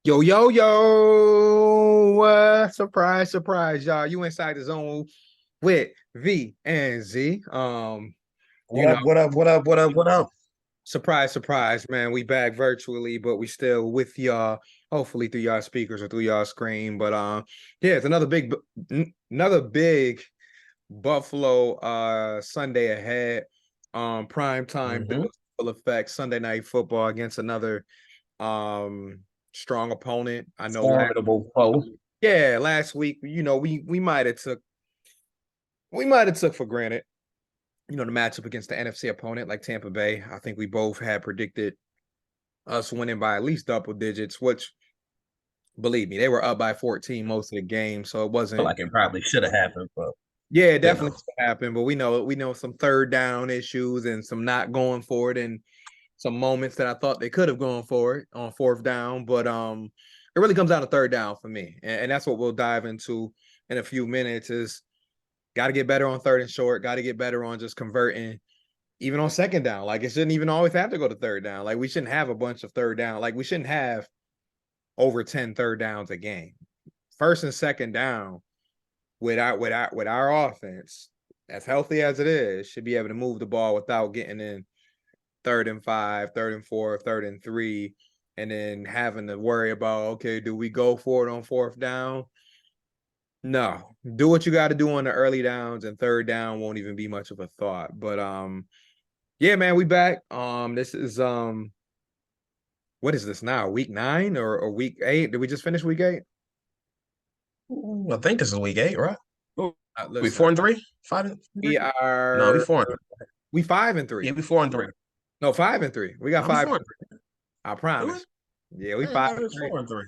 Yo, yo, yo. Surprise, surprise, y'all. You inside the zone with V and Z. You What know, up? What up? What up? What up? What up? surprise, surprise, man. We back virtually, but we still with y'all, hopefully through y'all speakers or through y'all screen. But yeah, it's another big Buffalo Sunday ahead. Prime time Mm-hmm. Bills full effect, Sunday night football against another um strong opponent. I know Formidable foe. last week, we might have took for granted, the matchup against the NFC opponent like Tampa Bay. I think we both had predicted us winning by at least double digits, which believe me, they were up by 14 most of the game. So it Feel wasn't, like it probably should have happened, but yeah, it you definitely know, happened, but we know some third down issues and some not going for it and some moments that I thought they could have gone for it on fourth down. But it really comes down to third down for me. And that's what we'll dive into in a few minutes is got to get better on third and short, got to get better on just converting, even on second down. Like it shouldn't even always have to go to third down. Like we shouldn't have a bunch of third down. Like we shouldn't have over 10 third downs a game. First and second down with our offense, as healthy as it is, should be able to move the ball without getting in third and 5, third and 4, third and 3, and then having to worry about, okay, do we go for it on fourth down? No, do what you got to do on the early downs, and third down won't even be much of a thought. But yeah, man, we back. This is what is this now? Week 9 or week 8? Did we just finish week 8? I think this is week 8, right? Ooh, we Listen, 4-3, 5-3. we No, we are 4 we 5 and 3. Yeah, we 4-3. No, 5 and 3. We got No, we five. 4-3. I Do we? promise. Yeah, we I five thought it and was three. 4-3. Huh.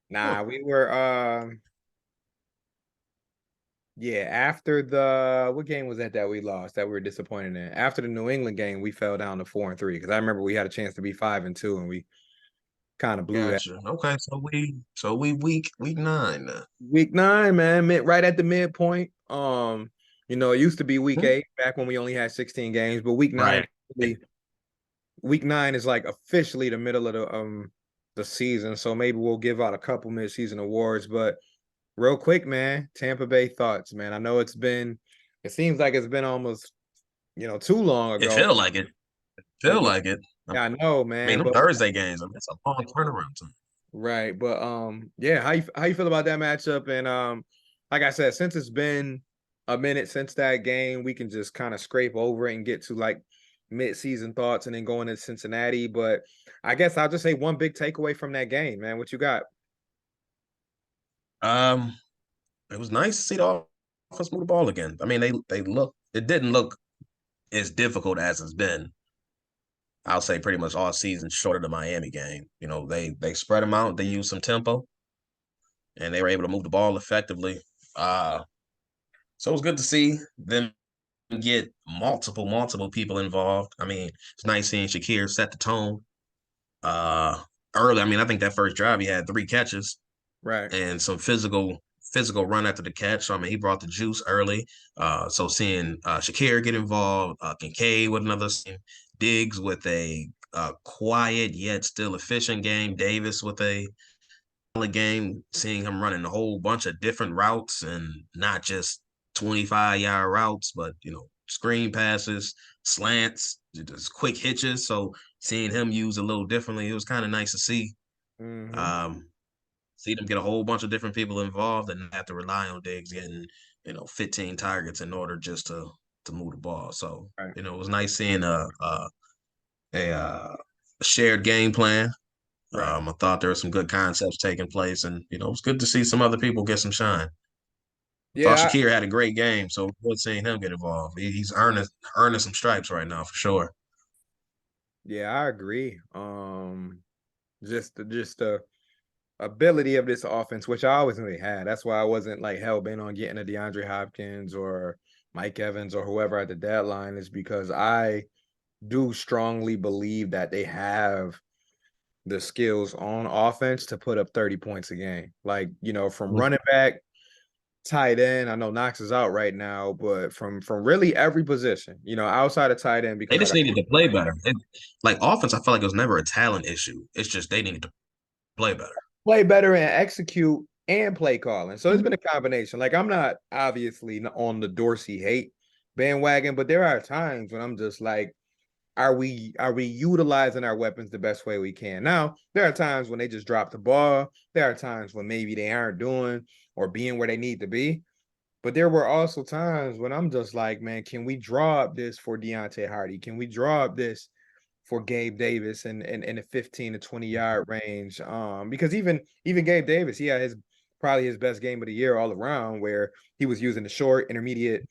Nah, we were yeah, after the what game was that we lost that we were disappointed in? After the New England game, we fell down to 4 and 3 because I remember we had a chance to be 5 and 2 and we kind of blew that. Gotcha. Okay, so we week 9 now. Week 9, man, right at the midpoint. It used to be week Hmm. 8 back when we only had 16 games, but week 9 Right. week 9 is like officially the middle of the season. So maybe we'll give out a couple mid-season awards, but real quick, man, Tampa Bay thoughts, man. I know it seems like it's been almost, too long It ago. feel like it. But Feel like it. I yeah, I know, mean, man. them But Thursday games, I mean, it's a long turnaround time. right, but yeah, how you feel about that matchup? And like I said, since it's been a minute since that game, we can just kind of scrape over it and get to like mid-season thoughts and then going to Cincinnati. But I guess I'll just say one big takeaway from that game, man. What you got? Um, it was nice to see the offense move the ball again. I mean, they look. It didn't look as difficult as it's been. I'll say pretty much all season, short of the Miami game. You know, they spread them out. They used some tempo, and they were able to move the ball effectively. Uh, so it was good to see them get multiple people involved. I mean, it's nice seeing Shakir set the tone uh, early. I mean, I think that first drive he had 3 catches Right. and some physical run after the catch. So I mean, he brought the juice early. So seeing Shakir get involved, Kincaid with another scene, Diggs with a quiet yet still efficient game, Davis with a solid game, seeing him running a whole bunch of different routes and not just 25-yard routes, but screen passes, slants, just quick hitches. So seeing him use a little differently, it was kind of nice to see. Mm-hmm. Um, See them get a whole bunch of different people involved and have to rely on Diggs getting, 15 targets in order just to move the ball. So, Right. it was nice seeing a shared game plan. Right. I thought there were some good concepts taking place, and it was good to see some other people get some shine. I thought Yeah, Shakir had a great game, so good seeing him get involved. He's earning some stripes right now for sure. yeah, I agree. Just the ability of this offense, which I always really had. That's why I wasn't like hell bent on getting a DeAndre Hopkins or Mike Evans or whoever at the deadline, is because I do strongly believe that they have the skills on offense to put up 30 points a game. Like, from running back, tight end. I know Knox is out right now, but from really every position, outside of tight end, They because like just needed to play better. Like offense, I feel like it was never a talent issue. It's just they needed to play better. play better and execute and play calling. So it's Mhm. been a combination. Like I'm not obviously on the Dorsey hate bandwagon, but there are times when I'm just like, are we utilizing our weapons the best way we can? Now, there are times when they just drop the ball. There are times when maybe they aren't doing or being where they need to be. But there were also times when I'm just like, man, can we draw up this for Deontay Hardy? Can we draw up this for Gabe Davis in the 15 to 20 yard range? Because even Gabe Davis, he had his probably his best game of the year all around, where he was using the short, intermediate,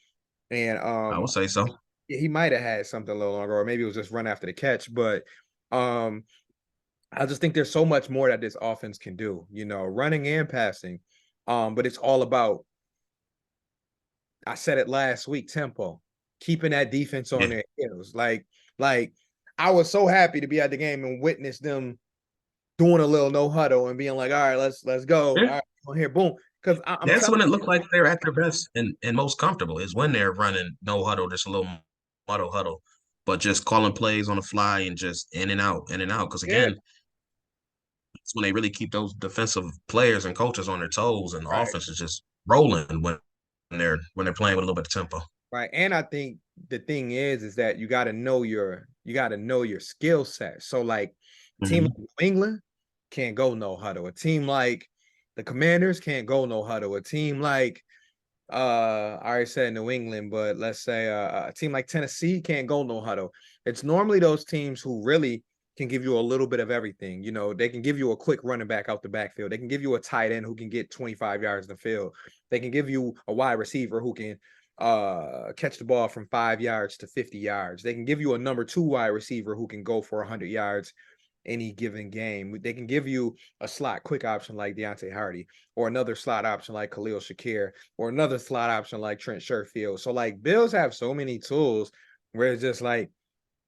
and I would say so. he might have had something a little longer, or maybe it was just run after the catch. But um, I just think there's so much more that this offense can do, running and passing. But it's all about, I said it last week, tempo, keeping that defense on Yeah. their heels. Like I was so happy to be at the game and witness them doing a little no huddle and being like, all right, let's go. All Yeah. right, on here, boom. Because I'm That's telling when it you, looked like they're at their best and most comfortable is when they're running no huddle, just a little muddle huddle, but just calling plays on the fly and just in and out, in and out. Because yeah, again, it's when they really keep those defensive players and coaches on their toes, and the right. offense is just rolling when they're playing with a little bit of tempo. Right. And I think the thing is that you gotta know your skill set. So like a team like Mm-hmm. New England can't go no huddle. A team like the Commanders can't go no huddle. A team like I already said New England, but let's say a team like Tennessee can't go no huddle. It's normally those teams who really can give you a little bit of everything. They can give you a quick running back out the backfield. They can give you a tight end who can get 25 yards in the field. They can give you a wide receiver who can catch the ball from 5 yards to 50 yards. They can give you a number two wide receiver who can go for 100 yards any given game. They can give you a slot quick option like Deontay Hardy, or another slot option like Khalil Shakir, or another slot option like Trent Sherfield. So like Bills have so many tools where it's just like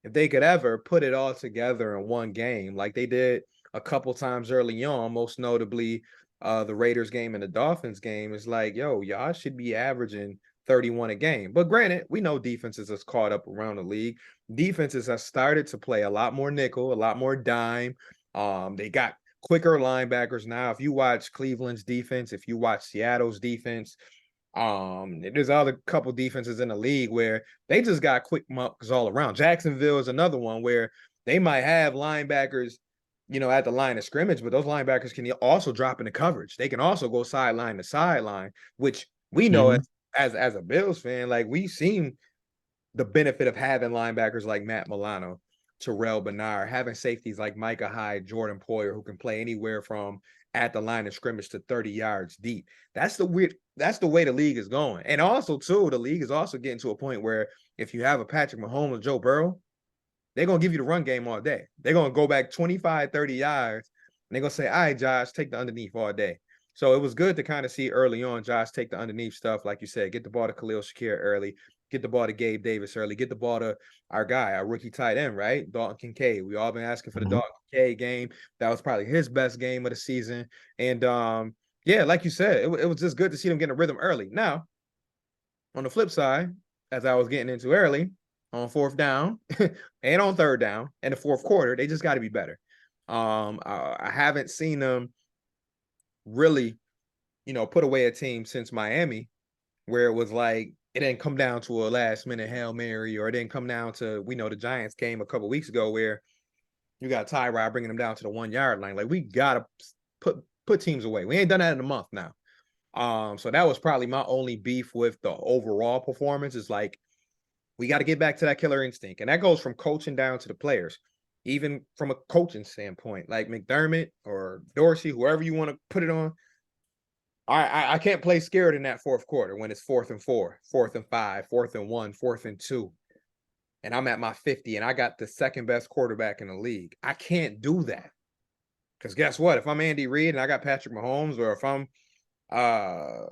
if they could ever put it all together in one game, like they did a couple times early on, most notably the Raiders game and the Dolphins game, is like, yo, y'all should be averaging 31 a game. But granted, we know defenses has caught up around the league. Defenses have started to play a lot more nickel, a lot more dime. They got quicker linebackers now. If you watch Cleveland's defense, if you watch Seattle's defense, there's other couple defenses in the league where they just got quick mucks all around. Jacksonville is another one where they might have linebackers, at the line of scrimmage, but those linebackers can also drop into coverage. They can also go sideline to sideline, which we know Mm-hmm. as a Bills fan, like we've seen the benefit of having linebackers like Matt Milano, Terrell Bernard, having safeties like Micah Hyde, Jordan Poyer, who can play anywhere from at the line of scrimmage to 30 yards deep. That's the way the league is going. And also, too, the league is also getting to a point where if you have a Patrick Mahomes or Joe Burrow, they're going to give you the run game all day. They're going to go back 25, 30 yards, and they're going to say, all right, Josh, take the underneath all day. So it was good to kind of see early on Josh take the underneath stuff, like you said, get the ball to Khalil Shakir early, get the ball to Gabe Davis early, get the ball to our guy, our rookie tight end, right? Dalton Kincaid. We all been asking for the Mm-hmm. Dalton Kincaid game. That was probably his best game of the season. And yeah, like you said, it was just good to see them getting a rhythm early. Now, on the flip side, as I was getting into early, on fourth down and on third down and the fourth quarter, they just got to be better. I haven't seen them really, put away a team since Miami, where it was like it didn't come down to a last minute Hail Mary, or it didn't come down to we know the Giants game a couple weeks ago where you got Tyrod bringing them down to the 1 yard line. Like we gotta put teams away. We ain't done that in a month now. So that was probably my only beef with the overall performance. Is like we got to get back to that killer instinct, and that goes from coaching down to the players. Even from a coaching standpoint, like McDermott or Dorsey, whoever you want to put it on, I can't play scared in that fourth quarter when it's 4th and 4, 4th and 5, 4th and 1, 4th and 2, and I'm at my 50 and I got the second best quarterback in the league. I can't do that because guess what? If I'm Andy Reid and I got Patrick Mahomes, or if I'm uh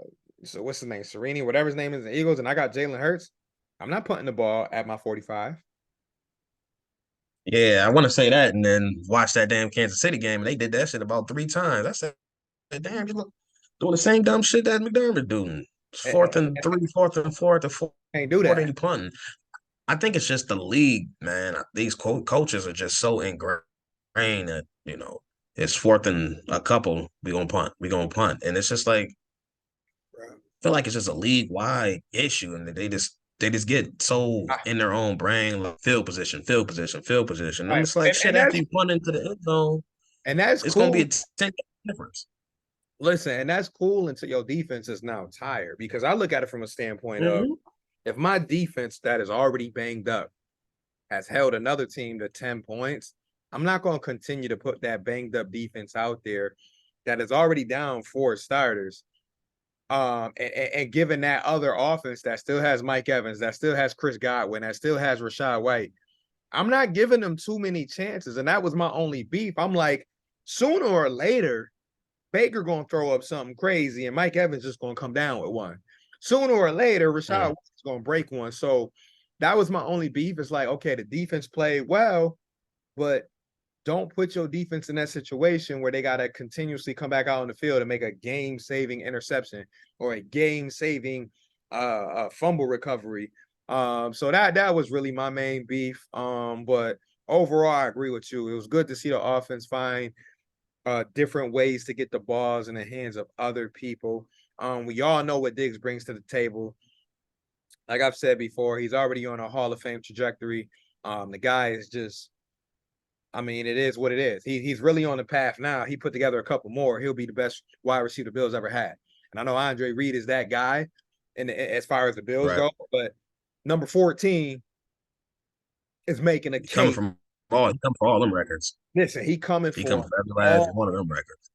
so what's his name, Serini, whatever his name is, the Eagles, and I got Jalen Hurts, I'm not putting the ball at my 45. Yeah, I want to say that, and then watch that damn Kansas City game, and they did that shit about 3 times. I said, damn, you look doing the same dumb shit that McDermott doing. It's fourth And and three, 4th and 4, the fourth can't do quarter, that. and you punting. I think it's just the league, man. These coaches are just so ingrained that it's fourth and a couple, we gonna punt. We gonna punt. And it's just like feel like it's just a league wide issue, and they just get so I- in their own brain, like field position, field position, field position. I'm right. just like, shit. And After you punt into the end zone, that's it's gonna be cool. a 10 difference. Listen, and that's cool until your defense is now tired. Because I look at it from a standpoint of Mm-hmm. if my defense that is already banged up has held another team to 10 points, I'm not going to continue to put that banged up defense out there that is already down 4 starters. And given that other offense that still has Mike Evans, that still has Chris Godwin, that still has Rashad White, I'm not giving them too many chances. And that was my only beef. I'm like, sooner or later, Baker gonna throw up something crazy, and Mike Evans just gonna come down with one. Sooner or later, Rashad Mm. White's gonna break one. So that was my only beef. It's like, okay, the defense played well, but don't put your defense in that situation where they got to continuously come back out on the field and make a game-saving interception or a game-saving fumble recovery. So that was really my main beef. But overall, I agree with you. It was good to see the offense find different ways to get the balls in the hands of other people. We all know what Diggs brings to the table. Like I've said before, he's already on a Hall of Fame trajectory. The guy is just, I mean, it is what it is. He's really on the path now. He put together a couple more. He'll be the best wide receiver the Bills ever had. And I know Andre Reed is that guy, and as far as the Bills Right. go, but number 14 is making a Coming case. from all, he come for all them records. Listen, he coming He come for for every last all. one of them records.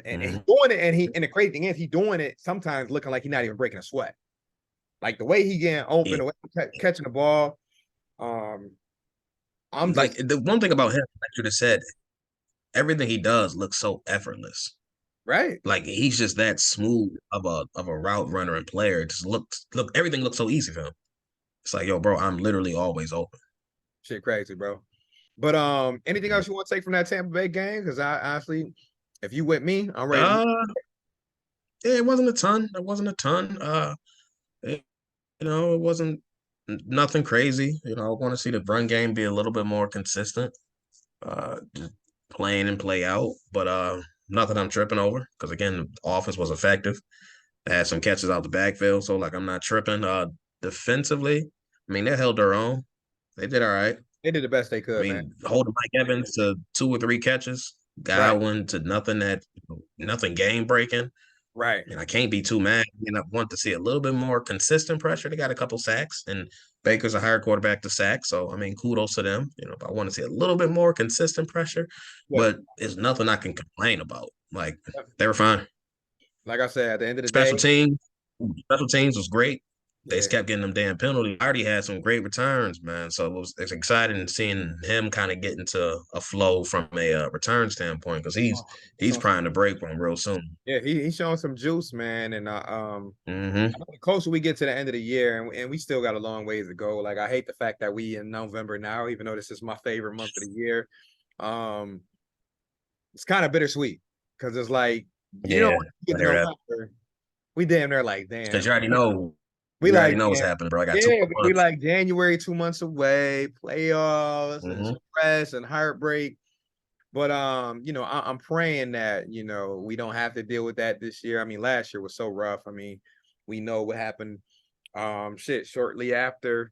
And he's Mm-hmm. doing it, and the crazy thing is, he's doing it sometimes looking like he's not even breaking a sweat. Like the way he getting open, Yeah. the way he catching the ball. Um, I'm Like just the one thing about him, like you just said, everything he does looks so effortless. right. Like he's just that smooth of a route runner and player. It just look everything looks so easy for him. It's like, yo, bro, I'm literally always open. Shit, crazy, bro. But anything Mhm. else you want to take from that Tampa Bay game? Because I honestly, if you with me, I'm ready to. Uh, yeah, it wasn't a ton. It wasn't a ton. It, it wasn't nothing crazy. I want to see the run game be a little bit more consistent. Just playing and play out, but nothing I'm tripping over because again, the offense was effective. They had some catches out the backfield, so like I'm not tripping. Defensively, I mean they held their own. They did all right. They did the best they I could, man. mean, holding Mike Evans to 2 or 3 catches, Right, Godwin to nothing game breaking. right. And I can't be too mad. I want to see a little bit more consistent pressure. They got a couple sacks, and Baker's a higher quarterback to sack. So, I mean, kudos to them. But I want to see a little bit more consistent pressure, Yeah. but it's nothing I can complain about. Like, they were fine. Like I said, at the end of the Special day, teams, special teams was great. They yeah. just kept getting them damn penalties. I already had some great returns, man. So it's exciting seeing him kind of get into a flow from a return standpoint because he's Oh, he's trying to break one real soon. yeah, he's showing some juice, man. And Mm-hmm. the closer we get to the end of the year, and we still got a long ways to go. Like I hate the fact that we in November now, even though this is my favorite month of the year. Um, it's kind of bittersweet because it's like Yeah, when you get I to hear that. November, we damn near like Because damn. you already know, We you already like know what's damn. happening, bro. I got two Yeah, more we months. like January 2 months away, playoffs and Mm-hmm. stress and heartbreak. But I'm praying that we don't have to deal with that this year. I mean, last year was so rough. I mean, we know what happened. Shortly after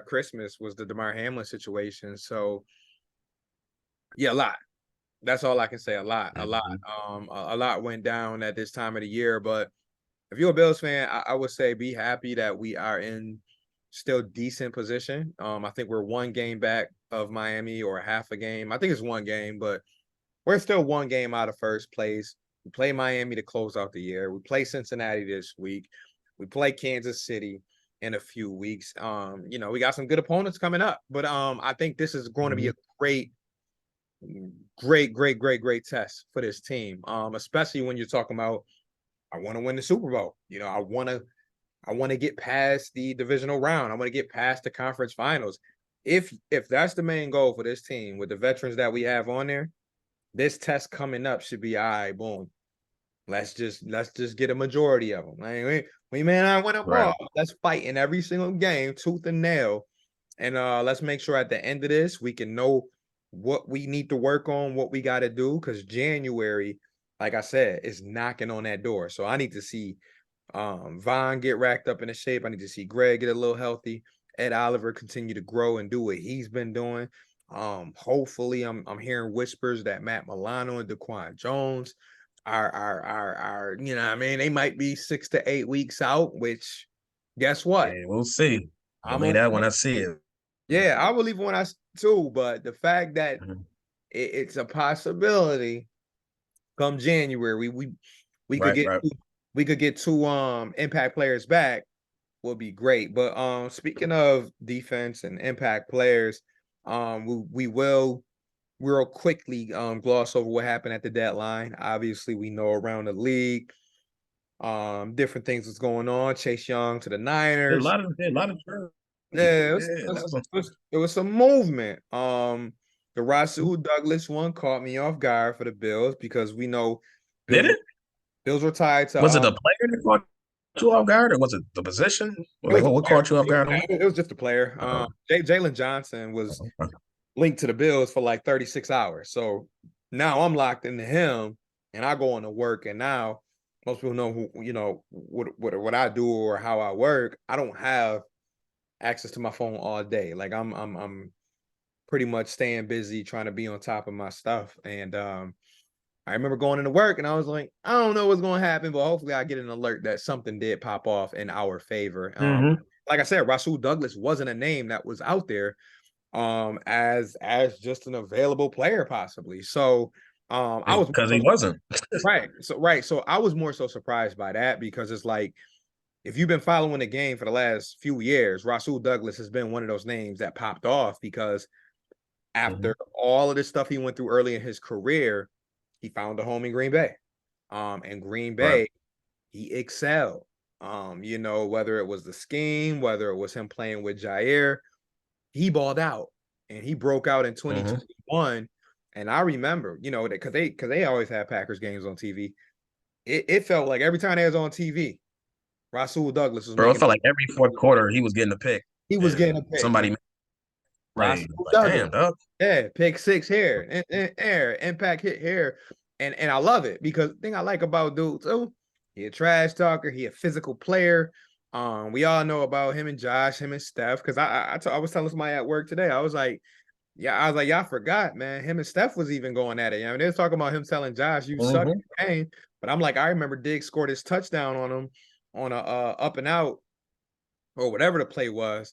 Christmas was the DeMar Hamlin situation. So yeah, a lot. That's all I can say. A lot, a lot. Mm-hmm. A lot went down at this time of the year. But if you're a Bills fan, I would say be happy that we are in still decent position. I think we're one game back of Miami or half a game. I think it's one game, but we're still one game out of first place. We play Miami to close out the year. We play Cincinnati this week. We play Kansas City in a few weeks. We got some good opponents coming up, but I think this is going to be Mm-hmm. a great test for this team. Especially when you're talking about I want to win the Super Bowl. I want to get past the divisional round. I want to get past the conference finals. If that's the main goal for this team with the veterans that we have on there, this test coming up should be all right. Boom. Let's just get a majority of them. Like, we may not win them Right. all. Let's fight in every single game, tooth and nail, and let's make sure at the end of this we can know what we need to work on, what we got to do, because January, like I said, is knocking on that door. So I need to see Vaughn get racked up into shape. I need to see Greg get a little healthy. Ed Oliver continue to grow and do what he's been doing. Hopefully, I'm hearing whispers that Matt Milano and Daquan Jones are you know what I mean, they might be 6 to 8 weeks out. Which, guess what? Yeah, we'll see. I'm Believe that when okay. I see it. Yeah, I believe when I too. But the fact that Mhm. it's a possibility come January, we could Right, get right. we could get two impact players back will be great. But speaking of defense and impact players, we will real quickly gloss over what happened at the deadline. Obviously, we know around the league, different things was going on. Chase Young to the Niners. A lot of trades. Yeah, Yeah, that was a, it was some movement. The Rasul Douglas one caught me off guard for the Bills because we know did Bills it? Bills were tied to Was it the player that caught you off guard, or was it the position? it Well, like, was the what player. caught you off guard on It was just a player. that? Jalen Johnson was Okay. linked to the Bills for like 36 hours. So now I'm locked into him and I go into work. And now most people know who, you know, what I do or how I work. I don't have access to my phone all day. Like I'm pretty much staying busy trying to be on top of my stuff. And I remember going into work and I was like, I don't know what's going to happen, but hopefully I get an alert that something did pop off in our favor. Mm-hmm. Like I said, Rasul Douglas wasn't a name that was out there as just an available player possibly. So I was Because so he wasn't. so I was more so surprised by that because it's like if you've been following the game for the last few years, Rasul Douglas has been one of those names that popped off because Mhm. after all of this stuff he went through early in his career, he found a home in Green Bay. And Green Right. Bay, he excelled. You know, whether it was the scheme, whether it was him playing with Jair, he balled out and he broke out in Mm-hmm. 2021. And I remember, you know, that because they always had Packers games on TV. It felt like every time they was on TV, Rasul Douglas was Bro, it making felt like every fourth quarter he was getting a pick, he was getting and a pick. somebody made a play. Rasul Like, Douglas. damn, dog. Yeah, pick six here, and air, impact hit here. And I love it because the thing I like about dude too, he a trash talker, he a physical player. We all know about him and Josh, him and Steph. Because I was telling somebody at work today, I was like, y'all forgot, man. Him and Steph was even going at it. You know, they was talking about him telling Josh, "You suck Mm-hmm. at the game." But I'm like, I remember Diggs scored his touchdown on him on a up and out or whatever the play was,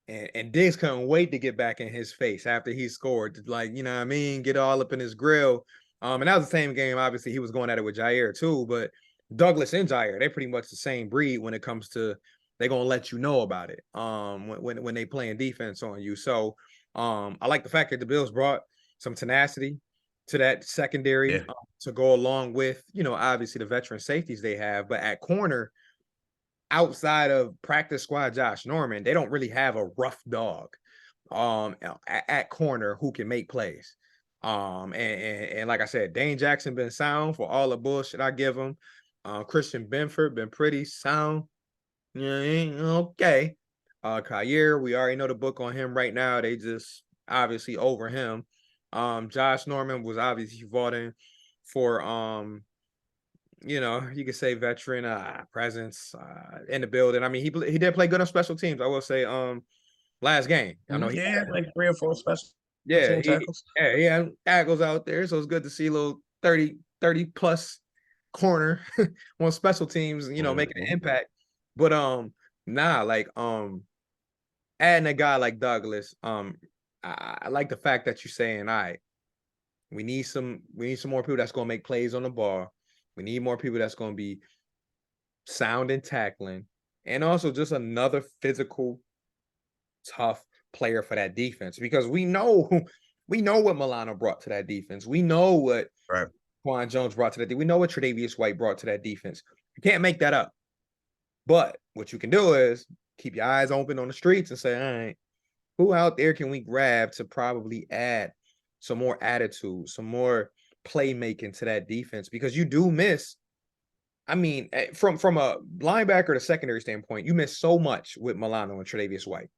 and Diggs couldn't wait to get back in his face after he scored, to, like, you know what I mean, get all up in his grill. And that was the same game. Obviously, he was going at it with Jair too, but Douglas and Jair, they're pretty much the same breed when it comes to they're gonna let you know about it. When they playing defense on you. So I like the fact that the Bills brought some tenacity to that secondary Yeah. to go along with, you know, obviously the veteran safeties they have, but at corner outside of practice squad Josh Norman, they don't really have a rough dog at corner who can make plays. And like I said, Dane Jackson been sound for all the bullshit I give him. Christian Benford been pretty sound. Yeah, okay. Kyer, we already know the book on him right now. They just obviously over him. Josh Norman was obviously fought in for you know, you could say veteran presence in the building. I mean, he did play good on special teams. I will say, last game. I know Mhm. he Yeah, like 3 or 4 special yeah, team tackles. he had tackles out there, so it's good to see a little 30 plus corner on special teams, you know, making an Mm-hmm. impact. But nah, like adding a guy like Douglas, I like the fact that you're saying, all right, we need some more people that's gonna make plays on the ball. We need more people that's gonna be sound and tackling, and also just another physical, tough player for that defense because we know what Milano brought to that defense. We know what Right. Quan Jones brought to that. We know what Tre'Davious White brought to that defense. You can't make that up. But what you can do is keep your eyes open on the streets and say, all right, who out there can we grab to probably add some more attitude, some more playmaking to that defense? Because you do miss. I mean, from a linebacker to secondary standpoint, you miss so much with Milano and Tre'Davious White.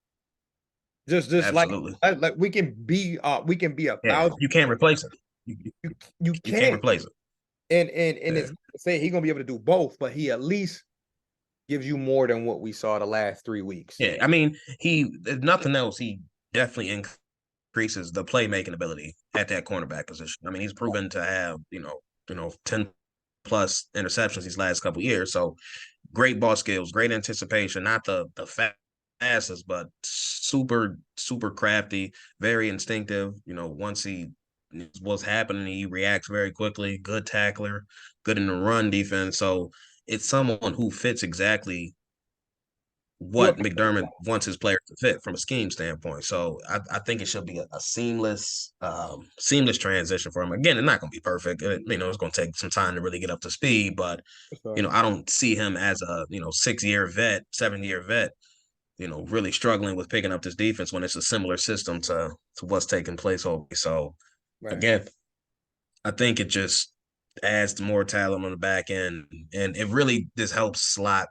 Just Absolutely. like we can be a Yeah, thousand. you can't replace it. You you You can't can't, replace it. and Yeah. it's not to say he's gonna be able to do both, but he at least gives you more than what we saw the last 3 weeks. Yeah. I mean, if nothing else, he definitely increases the playmaking ability at that cornerback position. I mean, he's proven to have, 10 plus interceptions these last couple years. So great ball skills, great anticipation, not the fastest, but super, super crafty, very instinctive. Once he what's happening, he reacts very quickly, good tackler, good in the run defense. So it's someone who fits exactly What what McDermott wants his players to fit from a scheme standpoint. So I think it should be a seamless transition for him. Again, it's not going to be perfect. It's going to take some time to really get up to speed, but I don't see him as a 6-year vet, 7-year vet. Really struggling with picking up this defense when it's a similar system to what's taking place over. So right. again, I think it just adds more talent on the back end, and it really just helps slot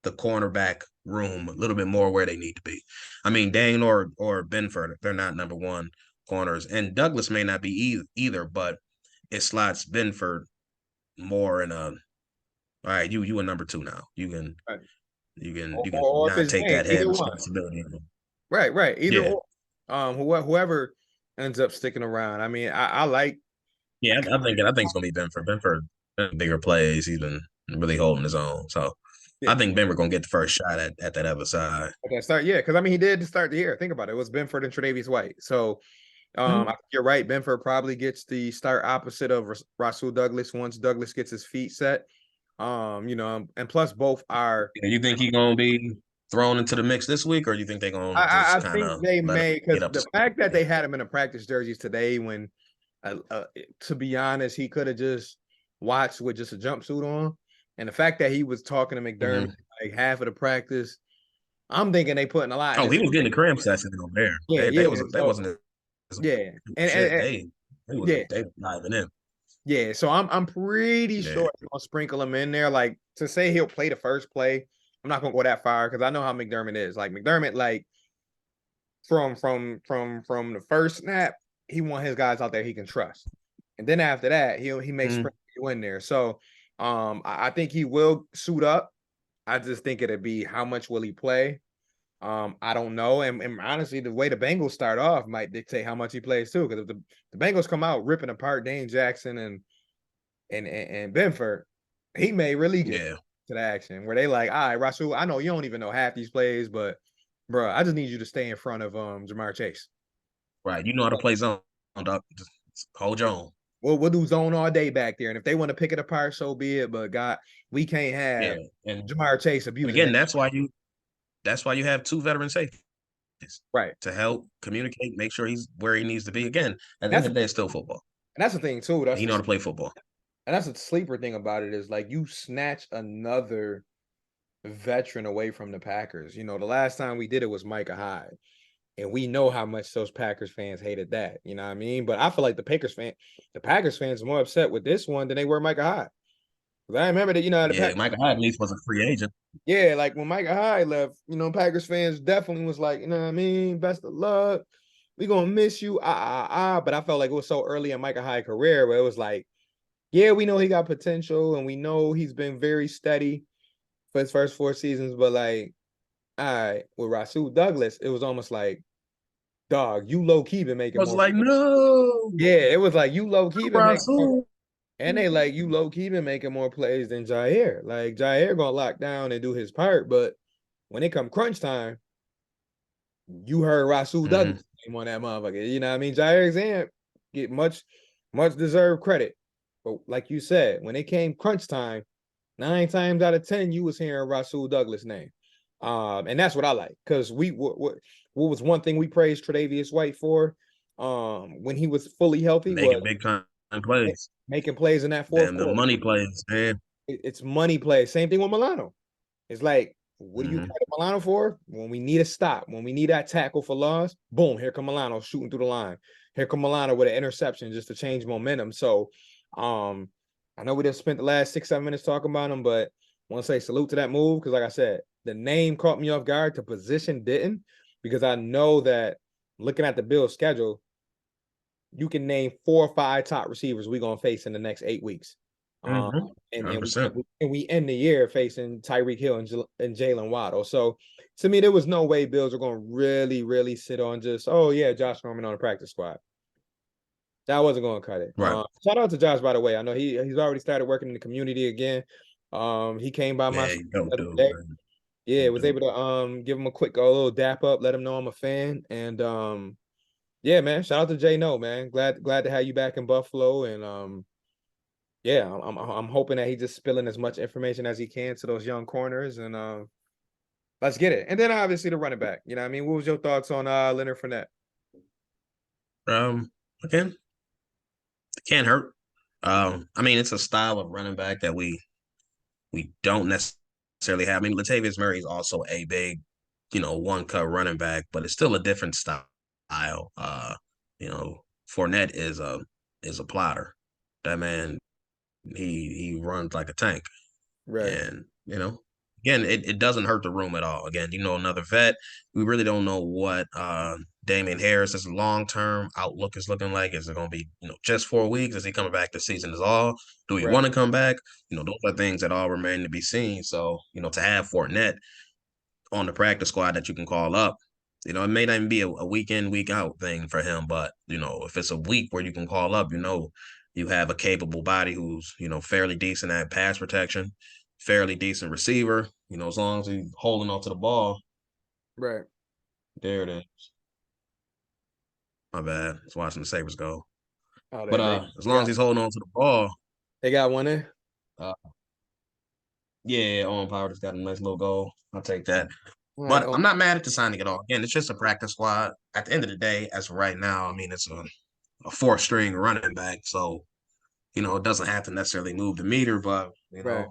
the cornerback room a little bit more where they need to be. I mean, Dane or Benford, they're not number one corners, and Douglas may not be either, but it slots Benford more in a all right. You a number two now. You can Right. you can Or, you can or if not it's take Dane, that head either one. responsibility. Right. Either Yeah, or. Whoever ends up sticking around. I mean, I like. yeah. I think it's gonna be Benford. Benford bigger plays. He's been really holding his own. So Yeah, I think Benford gonna get the first shot at that other side. okay, start. Yeah, because I mean, he did start the year. Think about it. It was Benford and Tre'Davious White. So, I think you're right. Benford probably gets the start opposite of Rasul Douglas once Douglas gets his feet set. And plus both are. You think he's gonna be thrown into the mix this week, or you think they're gonna just I kind think of they let him may, get because up to the fact that speed? they had him in the practice jerseys today, when, to be honest, he could have just watched with just a jumpsuit on, and the fact that he was talking to McDermott Mm-hmm. like half of the practice, I'm thinking they putting a lot in Oh, this. he was getting the cramp session over there. Yeah, They yeah. was they So wasn't yeah, shit. and yeah, They was diving in. yeah. So I'm pretty Yeah. sure they're gonna sprinkle him in there. Like, to say he'll play the first play, I'm not gonna go that far because I know how McDermott is. Like McDermott, like from the first snap, he want his guys out there he can trust, and then after that, he may Mm-hmm. sprinkle you in there. So I think he will suit up. I just think it'd be how much will he play. I don't know. And honestly, the way the Bengals start off might dictate how much he plays too. Because if the Bengals come out ripping apart Dane Jackson and Benford, he may really get Yeah. to the action where they like, all right, Rasul, I know you don't even know half these plays, but bro, I just need you to stay in front of Jamar Chase. Right. You know how to play zone, dog. Just hold your own. We'll do zone all day back there. And if they want to pick it apart, so be it. But God, we can't Yeah. have And Jamar Chase abusing again, that. that's why you have two veteran safeties Right. to help communicate, make sure he's where he needs to be. Again, at the end That's of the day, it's still football. and that's the thing too. And he know how to play football. And that's the sleeper thing about it is like you snatch another veteran away from the Packers. The last time we did it was Micah Hyde. And we know how much those Packers fans hated that. You know what I mean? But I feel like the Packers fans are more upset with this one than they were Micah Hyde. 'Cause I remember that, Yeah, Michael Hyde at least was a free agent. yeah, like when Micah Hyde left, Packers fans definitely was like, you know what I mean? Best of luck. We gonna miss you. But I felt like it was so early in Micah Hyde's career where it was like, yeah, we know he got potential and we know he's been very steady for his first 4 seasons, but like, all right, with Rasul Douglas, it was almost like, dog, you low key been I making was more. like, no, Yeah, it was like you low key been making more, Rasul. and they like you low key been making more plays than Jair. Like Jair gonna lock down and do his part, but when it come crunch time, you heard Rasul Mm-hmm. Douglas name on that motherfucker. You know what I mean? Jair Exam get much deserved credit, but like you said, when it came crunch time, 9 times out of 10, you was hearing Rasul Douglas name. And that's what I like because what was one thing we praised Tre'Davious White for, when he was fully healthy, was Making big time plays. making plays in that fourth Damn, the quarter. money plays, man. It's money plays. Same thing with Milano. It's like, what do you Mm-hmm. credit Milano for? When we need a stop, when we need that tackle for loss, boom, here come Milano shooting through the line. Here come Milano with an interception just to change momentum. So, I know we just spent the last 6-7 minutes talking about him, but I want to say salute to that move because, like I said, the name caught me off guard. The position didn't. because I know that looking at the Bills' schedule, you can name 4 or 5 top receivers we're gonna face in the next 8 weeks. Um, Mm-hmm. and and we 100%. and we end the year facing Tyreek Hill and Jalen Waddle. So to me, there was no way Bills are gonna really sit on just, oh yeah, Josh Norman on the practice squad. That wasn't gonna cut it. Right. Shout out to Josh, by the way. I know he's already started working in the community again. He came by my Yeah, school you don't the other do it, day. man. Yeah, Don't was do able to give him a little dap up, let him know I'm a fan. And yeah, man, shout out to Jay No, man. Glad to have you back in Buffalo. And yeah, I'm hoping that he's just spilling as much information as he can to those young corners. And let's get it. And then obviously the running back. You know what I mean? What was your thoughts on Leonard Fournette? it. Again, it can't hurt. I mean, it's a style of running back that we don't necessarily have. I mean, Latavius Murray is also a big, one cut running back, but it's still a different style. You know, Fournette is a plotter. That man, he runs like a tank. Right, And, again, it doesn't hurt the room at all. Again, another vet. We really don't know what Damian Harris's long-term outlook is looking like. Is it going to be, just 4 weeks? Is he coming back this season is all? Do we right. want to come back? Those are things that all remain to be seen. So, to have Fournette on the practice squad that you can call up, it may not even be a week in, week out thing for him, but if it's a week where you can call up, you have a capable body who's, fairly decent at pass protection, fairly decent receiver, as long as he's holding onto the ball. Right. There it is. My bad. It's watching the Sabres go. Oh, But they as long as he's holding on to the ball, they got one in. uh, yeah, Owen Power just got a nice little goal. I'll take that. All right. But I'm not mad at the signing at all. Again, it's just a practice squad. At the end of the day, as of right now, I mean, it's a fourth string running back. So, it doesn't have to necessarily move the meter, but, Right.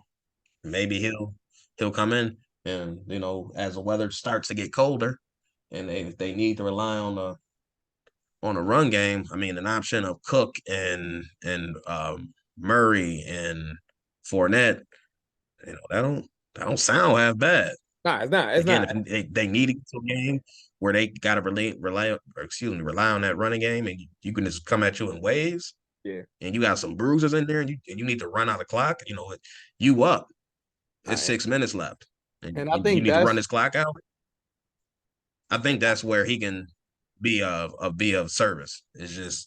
maybe he'll come in and, as the weather starts to get colder and if they need to rely on a run game, I mean, an option of Cook and Murray and Fournette, that don't sound half bad. Nah, it's not. It's Again, not. if they need to get to a game where they got to rely on that running game, and you can just come at you in waves, Yeah. and you got some bruisers in there, and you need to run out the clock. You up. It's I, 6 minutes left, and and I you think need to run that's this clock out. I think that's where he can be of service. It's just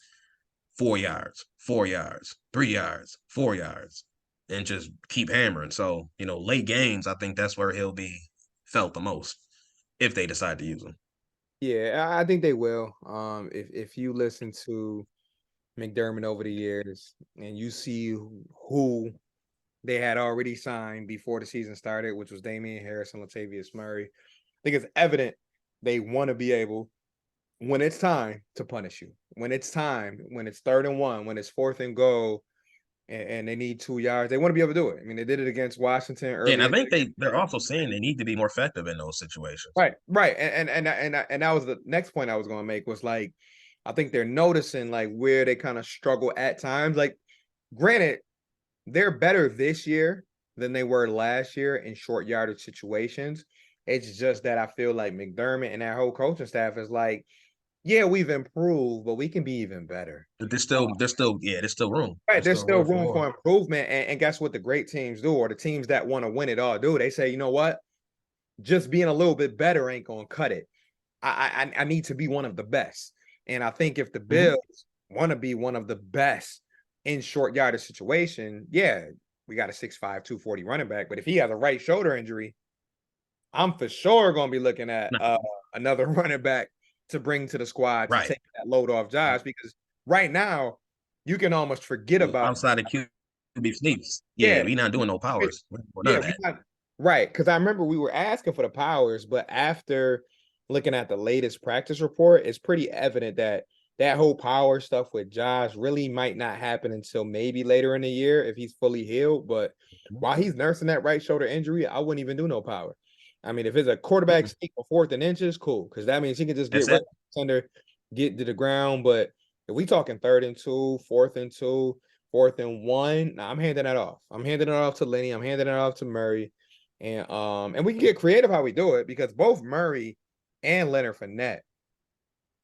4 yards, 4 yards, 3 yards, 4 yards, and just keep hammering. So, late games, I think that's where he'll be felt the most if they decide to use him. yeah. I think they will. If you listen to McDermott over the years and you see who they had already signed before the season started, which was Damian Harris and Latavius Murray, I think it's evident they want to be able, when it's time, to punish you. When it's time, when it's 3rd and 1, when it's 4th and goal, and they need 2 yards, they want to be able to do it. I mean, they did it against Washington Yeah, and I earlier. think they're also saying they need to be more effective in those situations. Right, and that was the next point I was going to make was like, I think they're noticing like where they kind of struggle at times. Like, granted, they're better this year than they were last year in short yardage situations. It's just that I feel like McDermott and that whole coaching staff is like, yeah, we've improved, but we can be even better. But there's still room. Right, There's there's still still room for room more. for improvement, and guess what the great teams do, or the teams that want to win it all do? They say, you know what? Just being a little bit better ain't gonna cut it. I need to be one of the best. And I think if the Mhm. Bills want to be one of the best in short yardage situation, yeah, we got a 6'5", 240 running back. But if he has a right shoulder injury, I'm for sure gonna be looking at No, another running back to bring to the squad to right. take that load off Josh, because right now you can almost forget about, Outside of QB sneaks, yeah, yeah, we not doing no powers. None yeah, of we that. got right, because I remember we were asking for the powers, but after looking at the latest practice report, it's pretty evident that that whole power stuff with Josh really might not happen until maybe later in the year if he's fully healed. But while he's nursing that right shoulder injury, I wouldn't even do no power. I mean, if it's a quarterback Mm-mm. sneak for 4th and inches, cool, because that means he can just get That's right it. under, get to the ground. But if we talking 3rd and 2, 4th and 2, 4th and 1, nah, I'm handing that off. I'm handing it off to Lenny. I'm handing it off to Murray. And we can get creative how we do it, because both Murray and Leonard Fournette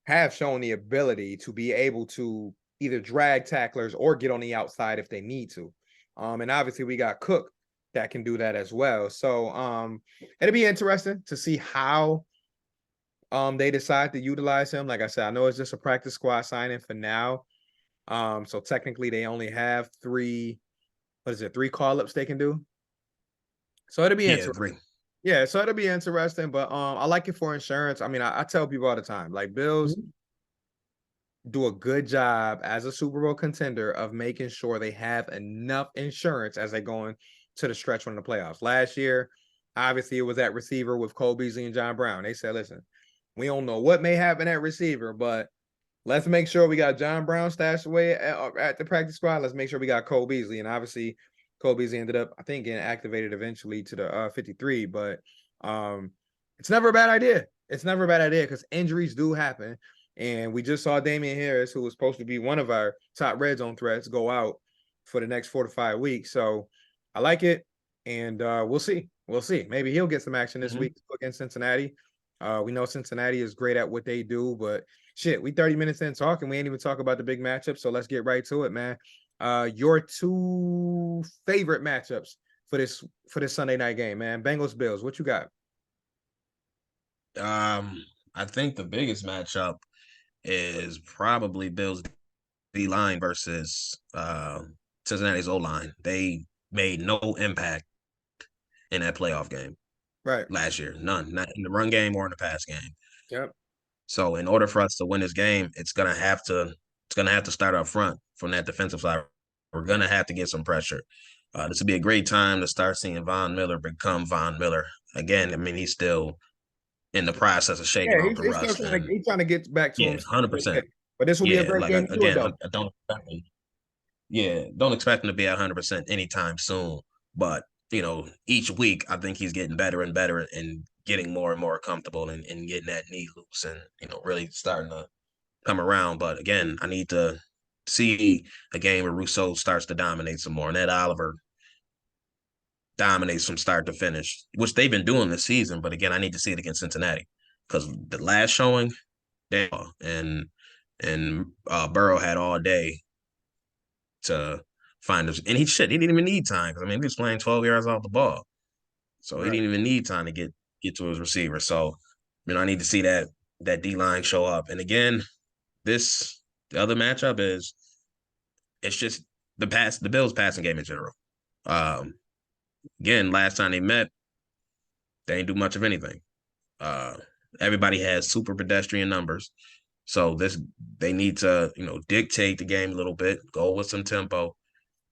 have shown the ability to be able to either drag tacklers or get on the outside if they need to. And obviously we got Cook that can do that as well. So it'll be interesting to see how they decide to utilize him. Like I said, I know it's just a practice squad signing for now. So technically they only have three call-ups they can do. So it'll be Yeah, interesting. 3. Yeah, so it'll be interesting. But I like it for insurance. I mean, I tell people all the time, like Bills do a good job as a Super Bowl contender of making sure they have enough insurance as they go into the stretch run of the playoffs. Last year, obviously, it was at receiver with Cole Beasley and John Brown. They said, listen, we don't know what may happen at receiver, but let's make sure we got John Brown stashed away at the practice squad. Let's make sure we got Cole Beasley. And obviously, Cole Beasley ended up, I think, getting activated eventually to the 53. But it's never a bad idea. It's never a bad idea because injuries do happen. And we just saw Damian Harris, who was supposed to be one of our top red zone threats, go out for the next 4 to 5 weeks. So I like it. And we'll see. We'll see. Maybe he'll get some action this week against Cincinnati. We know Cincinnati is great at what they do, but shit, we 30 minutes in talking. We ain't even talk about the big matchup. So let's get right to it, man. Your two favorite matchups for this Sunday night game, man. Bengals Bills. What you got? I think the biggest matchup is probably Bills D line versus Cincinnati's O line. They made no impact in that playoff game Right. last year. None, not in the run game or in the pass game. Yep. So in order for us to win this game, it's gonna have to start up front from that defensive side. We're gonna have to get some pressure. This would be a great time to start seeing Von Miller become Von Miller again. I mean, he's still in the process of shaking Yeah, off the he's still rust, and he's trying to get back to yeah, himself. 100%. But this will be a Yeah, great like game to do it again, though. I don't expect him. Yeah, don't expect him to be at 100% anytime soon. But each week I think he's getting better and better and getting more and more comfortable and getting that knee loose and really starting to come around. But again, I need to see a game where Rousseau starts to dominate some more, and that Oliver dominates from start to finish, which they've been doing this season. But again, I need to see it against Cincinnati because the last showing, they and Burrow had all day to find us, and he didn't even need time because I mean he was playing 12 yards off the ball, so he Right. didn't even need time to get to his receiver. So I need to see that D line show up. And again, the other matchup is it's just the Bills passing game in general. Um, Again, last time they met, they didn't do much of anything. Uh, Everybody has super pedestrian numbers. So they need to, dictate the game a little bit, go with some tempo,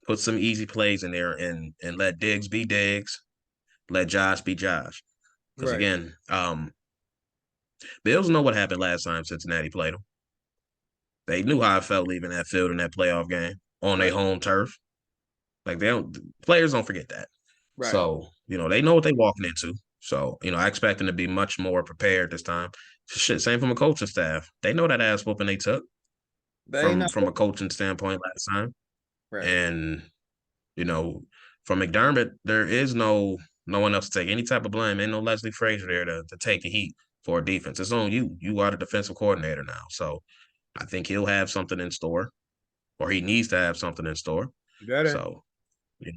put some easy plays in there and let Diggs be Diggs, let Josh be Josh. Because Right. again, Bills know what happened last time Cincinnati played them. They knew how I felt leaving that field in that playoff game on their Right. home turf. Like players don't forget that. Right. So, they know what they're walking into. So, I expect them to be much more prepared this time. Shit, same from a coaching staff. They know that ass whooping they took They from know. from a coaching standpoint last time. Right. And, you know, from McDermott, there is no one else to take any type of blame. Ain't no Leslie Frazier there to take the heat for a defense. It's on you. You are the defensive coordinator now. So I think he'll have something in store, or he needs to have something in store. You better. So yeah,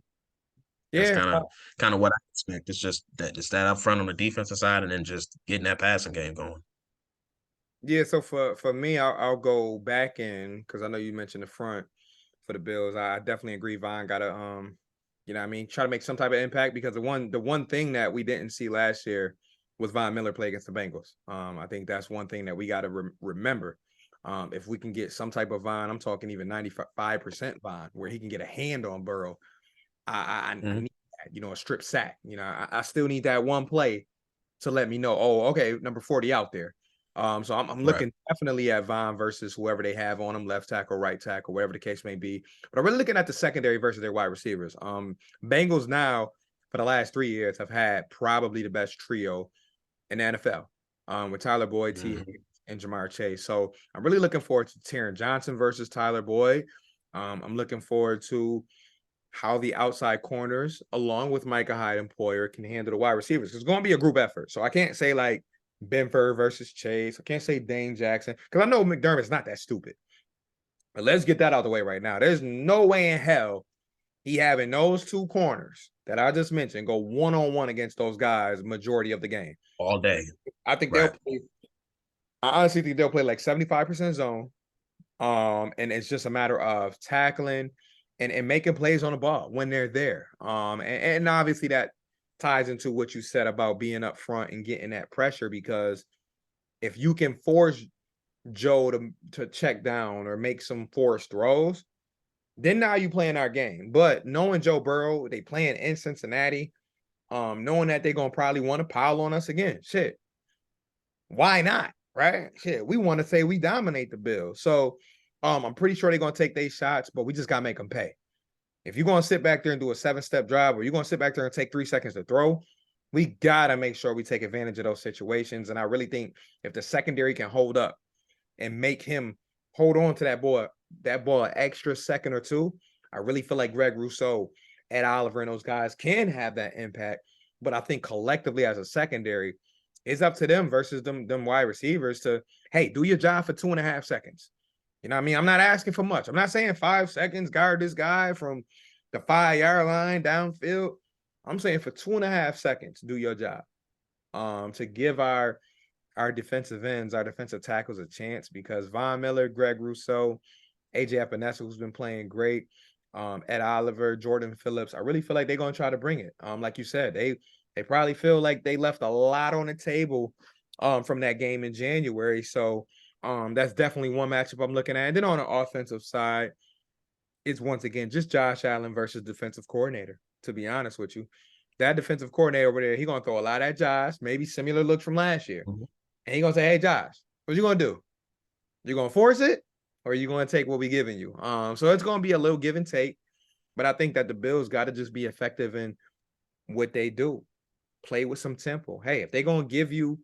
that's Yeah. kind of what I expect. It's just that up front on the defensive side, and then just getting that passing game going. Yeah, so for me, I'll go back in because I know you mentioned the front for the Bills. I definitely agree. Vaughn got to what I mean, try to make some type of impact because the one thing that we didn't see last year was Von Miller play against the Bengals. I think that's one thing that we got to remember. If we can get some type of Von, I'm talking even 95% Von, where he can get a hand on Burrow. I Mm-hmm. need that, a strip sack. I still need that one play to let me know, oh, okay, number 40 out there. So I'm Right. looking definitely at Von versus whoever they have on him, left tackle, right tackle, whatever the case may be. But I'm really looking at the secondary versus their wide receivers. Bengals now for the last 3 years have had probably the best trio in the NFL. With Tyler Boyd, T. Mm-hmm. Higgins, and Jamar Chase. So I'm really looking forward to Taron Johnson versus Tyler Boyd. I'm looking forward to how the outside corners, along with Micah Hyde and Poyer, can handle the wide receivers. It's going to be a group effort. So I can't say like Benford versus Chase. I can't say Dane Jackson because I know McDermott's not that stupid. But let's get that out of the way right now. There's no way in hell he having those two corners that I just mentioned go one-on-one against those guys majority of the game. all day. I think they'll Right. play. I honestly think they'll play like 75% zone. And it's just a matter of tackling and making plays on the ball when they're there. And obviously that ties into what you said about being up front and getting that pressure, because if you can force Joe to check down or make some forced throws, then now you playing our game. But knowing Joe Burrow, they playing in Cincinnati, knowing that they're gonna probably want to pile on us again. Shit, why not? Right? Shit, we want to say we dominate the Bills. So I'm pretty sure they're gonna take their shots, but we just gotta make them pay. If you're gonna sit back there and do a 7-step drive, or you're gonna sit back there and take 3 seconds to throw, we gotta make sure we take advantage of those situations. And I really think if the secondary can hold up and make him hold on to that ball an extra second or two, I really feel like Greg Rousseau, Ed Oliver, and those guys can have that impact. But I think collectively as a secondary, it's up to them versus them wide receivers to, hey, do your job for 2.5 seconds. You know what I mean? I'm not asking for much. I'm not saying 5 seconds, guard this guy from the 5-yard line downfield. I'm saying for 2.5 seconds, do your job. To give our defensive ends, our defensive tackles a chance, because Von Miller, Greg Rousseau, AJ Epinesa, who's been playing great, Ed Oliver, Jordan Phillips, I really feel like they're gonna try to bring it. Like you said, they probably feel like they left a lot on the table from that game in January. So that's definitely one matchup I'm looking at. And then on the offensive side, it's once again just Josh Allen versus defensive coordinator. To be honest with you, that defensive coordinator over there, he's gonna throw a lot at Josh, maybe similar look from last year. Mhm. And he's gonna say, hey Josh, what you gonna do? You gonna force it, or are you gonna take what we giving you? So it's gonna be a little give and take, but I think that the Bills gotta just be effective in what they do. Play with some tempo. Hey, if they're gonna give you,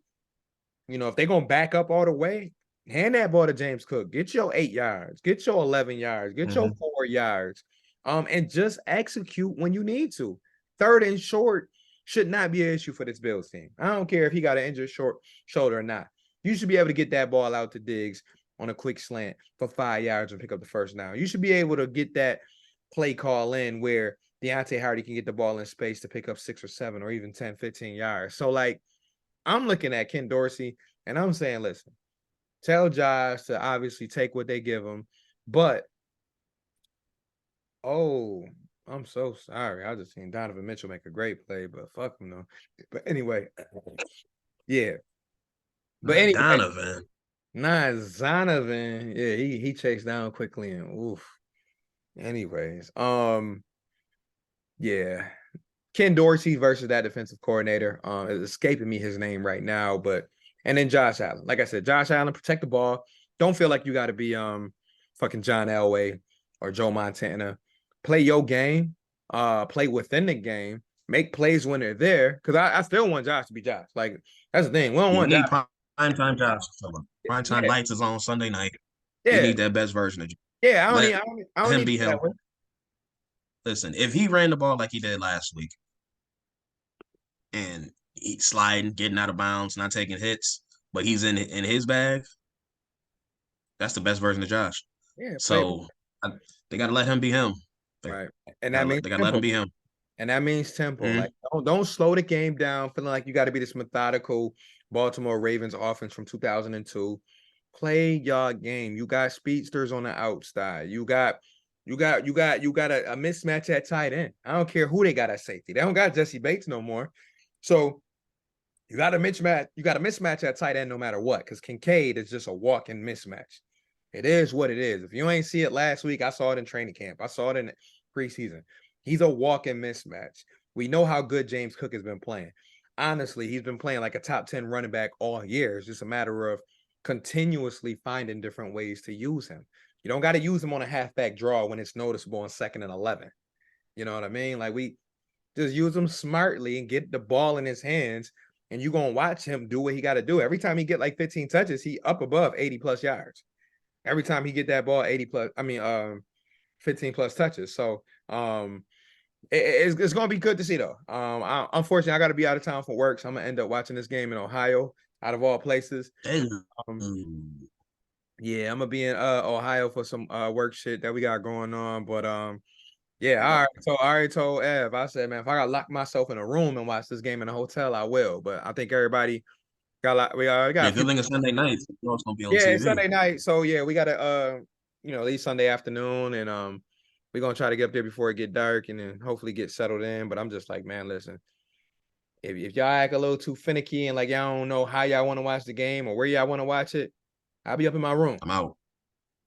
if they're gonna back up all the way, hand that ball to James Cook. Get your 8 yards, get your 11 yards, get your 4 yards. And just execute when you need to. Third and short should not be an issue for this Bills team. I don't care if he got an injured short shoulder or not. You should be able to get that ball out to Diggs on a quick slant for 5 yards and pick up the first down. You should be able to get that play call in where Deontay Hardy can get the ball in space to pick up 6 or 7 or even 10, 15 yards. So, like, I'm looking at Ken Dorsey and I'm saying, listen, tell Josh to obviously take what they give him. But, oh, I'm so sorry. I just seen Donovan Mitchell make a great play, but fuck him, though. But anyway, yeah. But Not anyway, Donovan. nah, Zonovan, yeah, he chased down quickly and oof. Anyways, yeah. Ken Dorsey versus that defensive coordinator. It's escaping me his name right now, but and then Josh Allen. Like I said, Josh Allen, protect the ball. Don't feel like you got to be fucking John Elway or Joe Montana. Play your game. Play within the game. Make plays when they're there. Because I still want Josh to be Josh. Like that's the thing. We don't You want Josh. need Primetime Josh. Primetime Yeah, lights is on Sunday night. We yeah, need that best version of you. yeah. Let I don't him need be it that him. way. Listen, if he ran the ball like he did last week and he sliding, getting out of bounds, not taking hits, but he's in his bag, that's the best version of Josh. Yeah, play So they got to let him be him. They right, and that got means to let him tempo. be him. And that means tempo. Mm-hmm. Like don't slow the game down, feeling like you got to be this methodical Baltimore Ravens offense from 2002. Play your game. You got speedsters on the outside. You got a mismatch at tight end. I don't care who they got at safety. They don't got Jesse Bates no more. So you got a mismatch. You got a mismatch at tight end no matter what, because Kincaid is just a walking mismatch. It is what it is. If you ain't see it last week, I saw it in training camp. I saw it in preseason. He's a walking mismatch. We know how good James Cook has been playing. Honestly, he's been playing like a top 10 running back all year. It's just a matter of continuously finding different ways to use him. You don't got to use him on a halfback draw when it's noticeable on 2nd and 11. You know what I mean? Like we just use him smartly and get the ball in his hands, and you're going to watch him do what he got to do. Every time he get like 15 touches, he up above 80 plus yards. Every time he get that ball 80 plus, 15 plus touches. So it's gonna be good to see though. Unfortunately, I gotta be out of town for work, so I'm gonna end up watching this game in Ohio. out of all places. Damn. Um, yeah, I'm gonna be in Ohio for some work shit that we got going on. But yeah, I already told Ev, I said, man, if I gotta lock myself in a room and watch this game in a hotel, I will. But I think everybody got Yeah, a few. good thing it's Sunday night. You know it's gonna be on Yeah, it's TV. Sunday night. So yeah, we gotta at least Sunday afternoon, and we're gonna try to get up there before it get dark and then hopefully get settled in. But I'm just like, man, listen, if y'all act a little too finicky and like y'all don't know how y'all want to watch the game or where y'all want to watch it, I'll be up in my room. I'm out.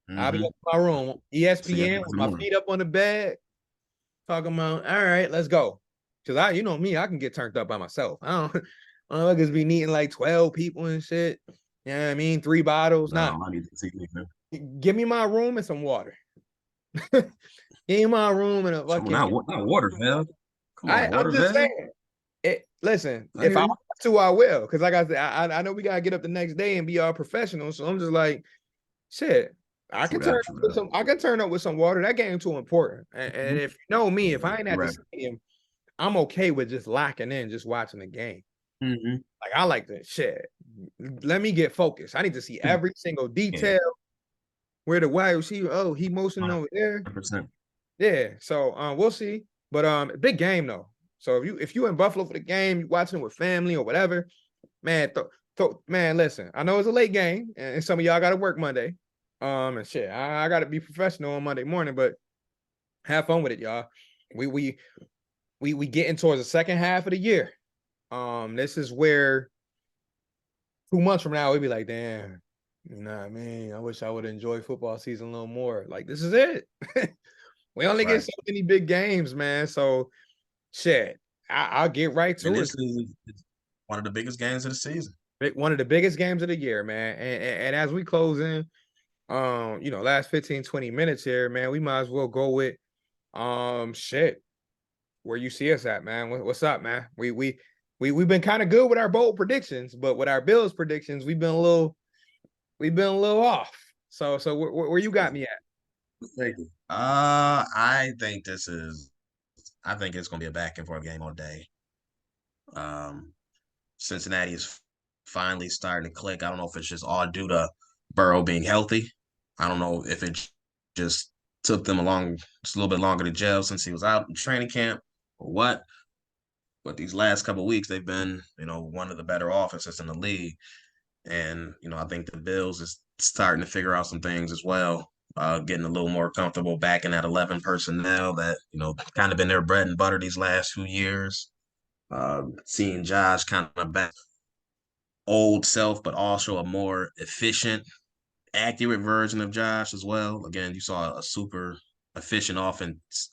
I'll be Mm-hmm. up in my room, See you in ESPN with the my morning. feet up on the bed, talking about, all right, let's go. Cause you know me, I can get turned up by myself. I don't motherfuckers be needing like 12 people and shit. You know what I mean? 3 bottles. Nah, No, I need to see you, man. give me my room and some water. Give me my room and a Come on, fucking not water, man. Come on, I'm water, just man. saying. Listen, I if hear I you. want to, I will. Cause like I said, I know we gotta get up the next day and be all professional. So I'm just like, shit. True that. True that. I can turn up with some water. That game too important. And if you know me, if I ain't at the Correct. stadium, I'm okay with just locking in, just watching the game. Mm-hmm. Like I like the shit. Let me get focused. I need to see every single Yeah, detail. Where the wide receiver, oh, he motioning over there. 100%. Yeah. So we'll see. But big game though. So if you in Buffalo for the game, you watching it with family or whatever, man, man, listen. I know it's a late game, and some of y'all got to work Monday. And shit, I got to be professional on Monday morning, but have fun with it, y'all. We we we getting towards the second half of the year. This is where 2 months from now we'd be like, damn, you know what I mean? I wish I would enjoy football season a little more. Like this is it. We only get Right. so many big games, man. So shit, I'll get right And to it. this is one of the biggest games of the season. One of the biggest games of the year, man. And as we close in, last 15, 20 minutes here, man, we might as well go with shit. Where you see us at, man. What's up, man? We've been kind of good with our bold predictions, but with our Bills predictions, we've been a little off. So where you got me at? Thank you. I think it's gonna be a back and forth game all day. Um, Cincinnati is finally starting to click. I don't know if it's just all due to Burrow being healthy. I don't know if it just took them just a little bit longer to gel since he was out in training camp or what. But these last couple of weeks, they've been, one of the better offenses in the league. And, I think the Bills is starting to figure out some things as well, getting a little more comfortable back in that 11 personnel that, kind of been their bread and butter these last few years. Seeing Josh kind of back old self, but also a more efficient, accurate version of Josh as well. Again, you saw a super efficient offense,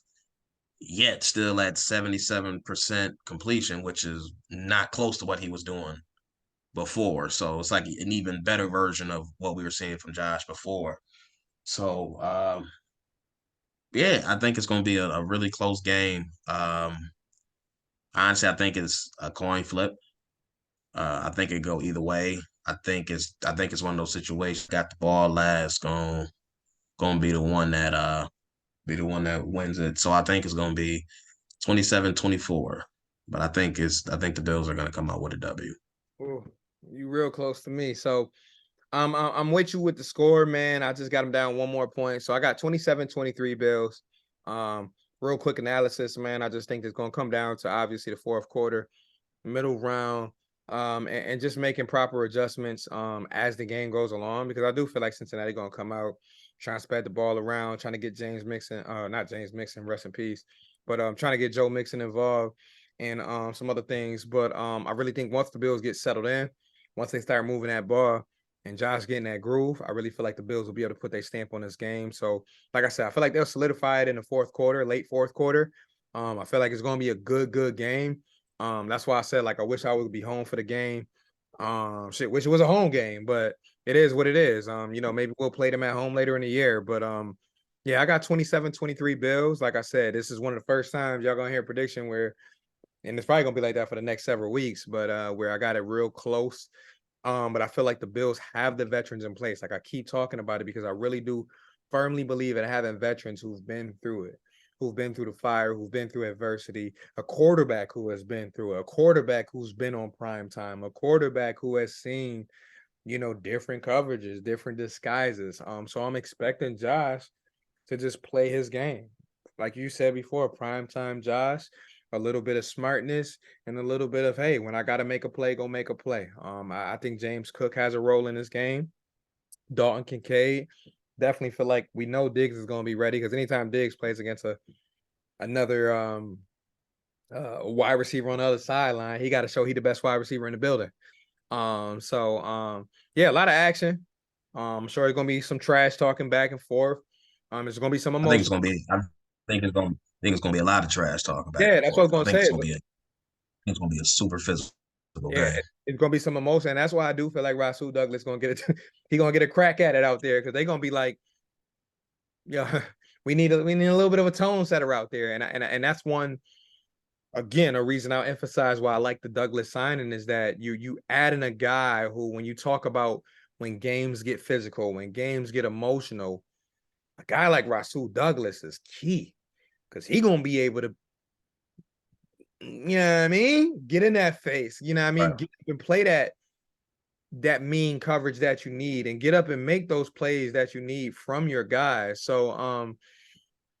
yet still at 77% completion, which is not close to what he was doing before. So it's like an even better version of what we were seeing from Josh before. So yeah, I think it's going to be a really close game. Honestly, I think it's a coin flip. I think it go either way. I think it's one of those situations. Got the ball last, gonna be the one that wins it. So I think it's gonna be 27-24. But I think the Bills are gonna come out with a W. Ooh, you real close to me. So I'm with you with the score, man. I just got them down one more point. So I got 27-23 Bills. Real quick analysis, man. I just think it's gonna come down to obviously the fourth quarter, middle round, and just making proper adjustments as the game goes along, because I do feel like Cincinnati gonna come out trying to spread the ball around, trying to get James Mixon, not James Mixon, rest in peace, but trying to get Joe Mixon involved and some other things. But I really think once the Bills get settled in, once they start moving that ball and Josh getting that groove, I really feel like the Bills will be able to put their stamp on this game. So, like I said, I feel like they'll solidify it in the fourth quarter, late fourth quarter. I feel like it's going to be a good game. That's why I said like I wish I would be home for the game. Wish it was a home game, but it is what it is. Maybe we'll play them at home later in the year. But yeah, I got 27-23 Bills. Like I said, this is one of the first times y'all gonna hear a prediction where, and it's probably gonna be like that for the next several weeks, but where I got it real close. But I feel like the Bills have the veterans in place. Like I keep talking about it because I really do firmly believe in having veterans who've been through it. who've been through the fire, who've been through adversity, a quarterback who has been through it, a quarterback who's been on prime time, a quarterback who has seen, different coverages, different disguises. So I'm expecting Josh to just play his game. Like you said before, primetime Josh, a little bit of smartness and a little bit of, hey, when I got to make a play, go make a play. I think James Cook has a role in this game. Dalton Kincaid, definitely feel like we know Diggs is going to be ready because anytime Diggs plays against another wide receiver on the other sideline, he got to show he the best wide receiver in the building. Yeah, a lot of action. I'm sure there's gonna be some trash talking back and forth. There's gonna be some I think it's emotion. gonna be. I think it's gonna be a lot of trash talking back Yeah, and that's what I forth. was gonna I think say. it's gonna be a super physical Yeah, game. it's gonna be some emotion. And that's why I do feel like Rasul Douglas gonna get it. He gonna get a crack at it out there because they're gonna be like, yeah, we need a little bit of a tone setter out there, and that's one again a reason I'll emphasize why I like the Douglas signing is that you add in a guy who, when you talk about when games get physical, when games get emotional, a guy like Rasul Douglas is key because he gonna be able to, what I mean, get in that face, what I mean, Right. get up and play that mean coverage that you need, and get up and make those plays that you need from your guys. So,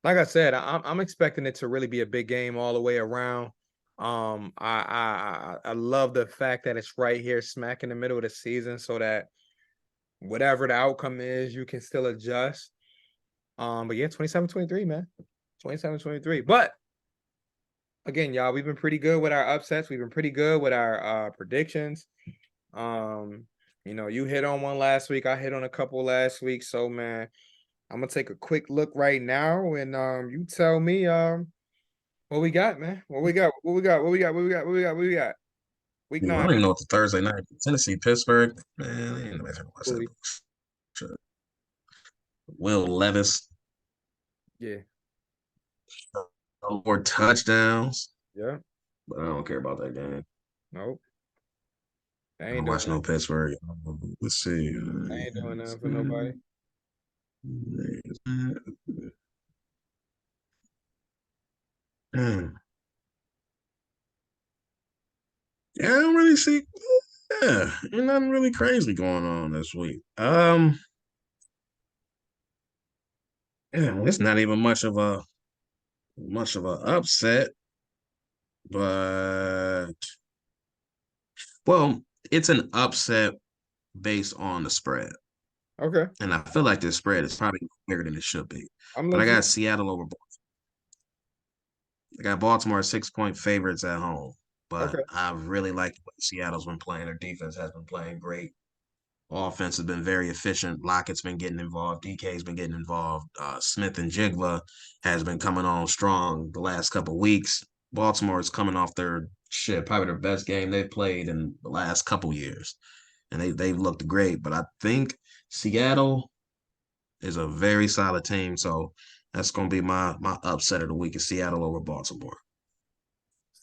like I said, I'm expecting it to really be a big game all the way around. I love the fact that it's right here, smack in the middle of the season, so that whatever the outcome is, you can still adjust. But yeah, 27-23, man. 27-23. But again, y'all, we've been pretty good with our upsets. We've been pretty good with our predictions. You hit on one last week. I hit on a couple last week. So man, I'm gonna take a quick look right now and you tell me what we got, man. What we got? What we got? What we got? What we got? What we got? What we got? Week I 9. don't even know what the Thursday night Tennessee Pittsburgh. Man, I ain't nobody gonna watch that. Shit. Will Levis Yeah. more touchdowns, Yeah. but I don't care about that game. Nope. I I ain't don't doing watch that. no Pittsburgh. Let's see. I ain't doing nothing for nobody. Yeah, I don't really see. Yeah, ain't nothing really crazy going on this week. Yeah, it's not even much of a upset, but well, it's an upset based on the spread, Okay. and I feel like this spread is probably bigger than it should be. I'm But I listening. got Seattle over. I got Baltimore 6-point favorites at home, but Okay. I really like what Seattle's been playing. Their defense has been playing great. Offense has been very efficient. Lockett's been getting involved. DK's been getting involved. Smith and Jigba has been coming on strong the last couple of weeks. Baltimore is coming off their probably their best game they've played in the last couple years, and they've looked great. But I think Seattle is a very solid team, so that's going to be my upset of the week is Seattle over Baltimore.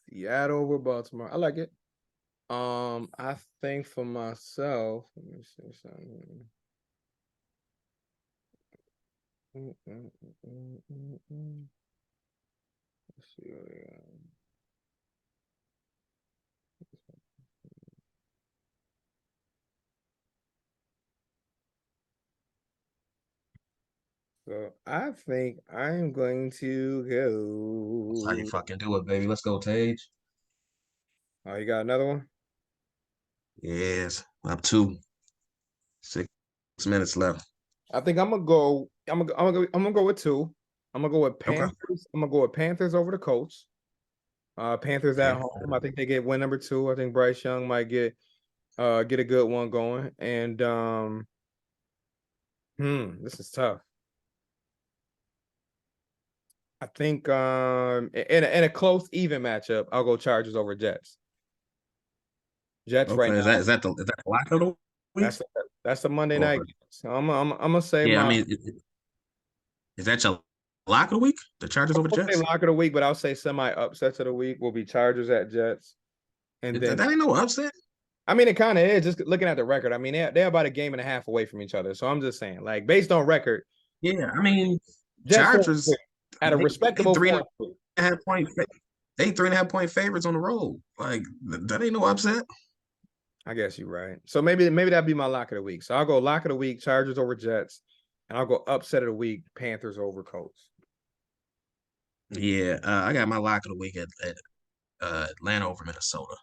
Seattle over Baltimore. I like it. I think for myself, let me see something. Let's see what we got. So I think I'm going to That's how you go. fucking do it, baby. Let's go, Tage. Oh, you got another one? Yes, up 6 minutes left. I think I'm gonna go. I'm gonna go with two. I'm gonna go with Okay. Panthers. I'm gonna go with Panthers over the Colts. Panthers at home. I think they get win number 2. I think Bryce Young might get a good one going. And this is tough. I think in a close even matchup, I'll go Chargers over Jets. Jets right Okay. Is that now. is that the is that the lock of the week? That's that's the Monday Or night game. So I'm gonna say yeah, I my mean, is that your lock of the week? The Chargers over the I'll say Jets? lock of the week, but I'll say semi upsets of the week will be Chargers at Jets. And That, then that ain't no upset. I mean it kind of is just looking at the record. I mean, they're about a game and a half away from each other. So I'm just saying, like based on record, Yeah, I mean, Jets 4-3. Chargers. at a They respectable three and point. a half point. They 3.5 point favorites on the road. Like that ain't no upset. I guess you're right. So maybe that'd be my lock of the week. So I'll go lock of the week, Chargers over Jets, and I'll go upset of the week, Panthers over Colts. Yeah, I got my lock of the week at Atlanta over Minnesota.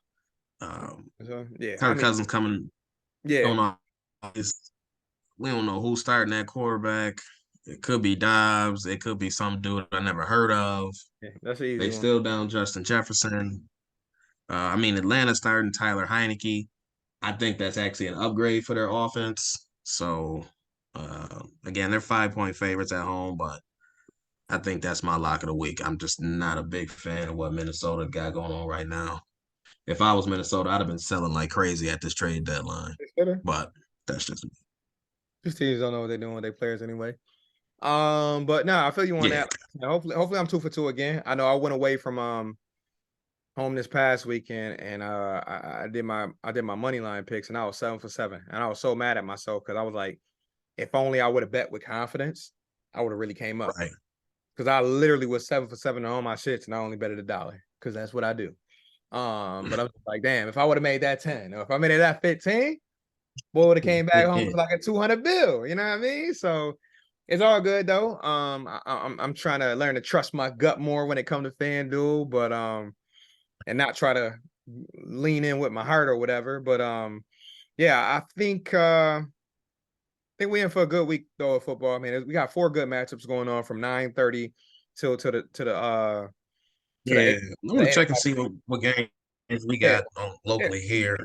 So yeah, I Kirk mean, Cousins coming yeah, on off. We don't know who's starting that quarterback. It could be Dobbs. It could be some dude I never heard of. yeah, that's an easy They one. still down Justin Jefferson. I mean, Atlanta starting Tyler Heineke. I think that's actually an upgrade for their offense. So, again, they're 5 point favorites at home, but I think that's my lock of the week. I'm just not a big fan of what Minnesota got going on right now. If I was Minnesota, I'd have been selling like crazy at this trade deadline. But that's just These teams don't know what they're doing with their players anyway. But no, I feel you on yeah, that. Hopefully I'm 2 for 2 again. I know I went away from home this past weekend, and I did my money line picks, and I was 7 for 7, and I was so mad at myself because I was like, if only I would have bet with confidence, I would have really came up. right. Because I literally was 7 for 7 on all my shits, and I only betted $1 because that's what I do. But I was like, damn, if I would have made that 10, or if I made it that 15, boy would have came back home with like a 200 bill. You know what I mean? So it's all good though. I'm trying to learn to trust my gut more when it comes to FanDuel, but and not try to lean in with my heart or whatever. But yeah, I think we're in for a good week though of football. I mean, we got 4 good matchups going on from 9:30 till to the Yeah, 8. I'm gonna check and see what games we Yeah, got yeah, locally here.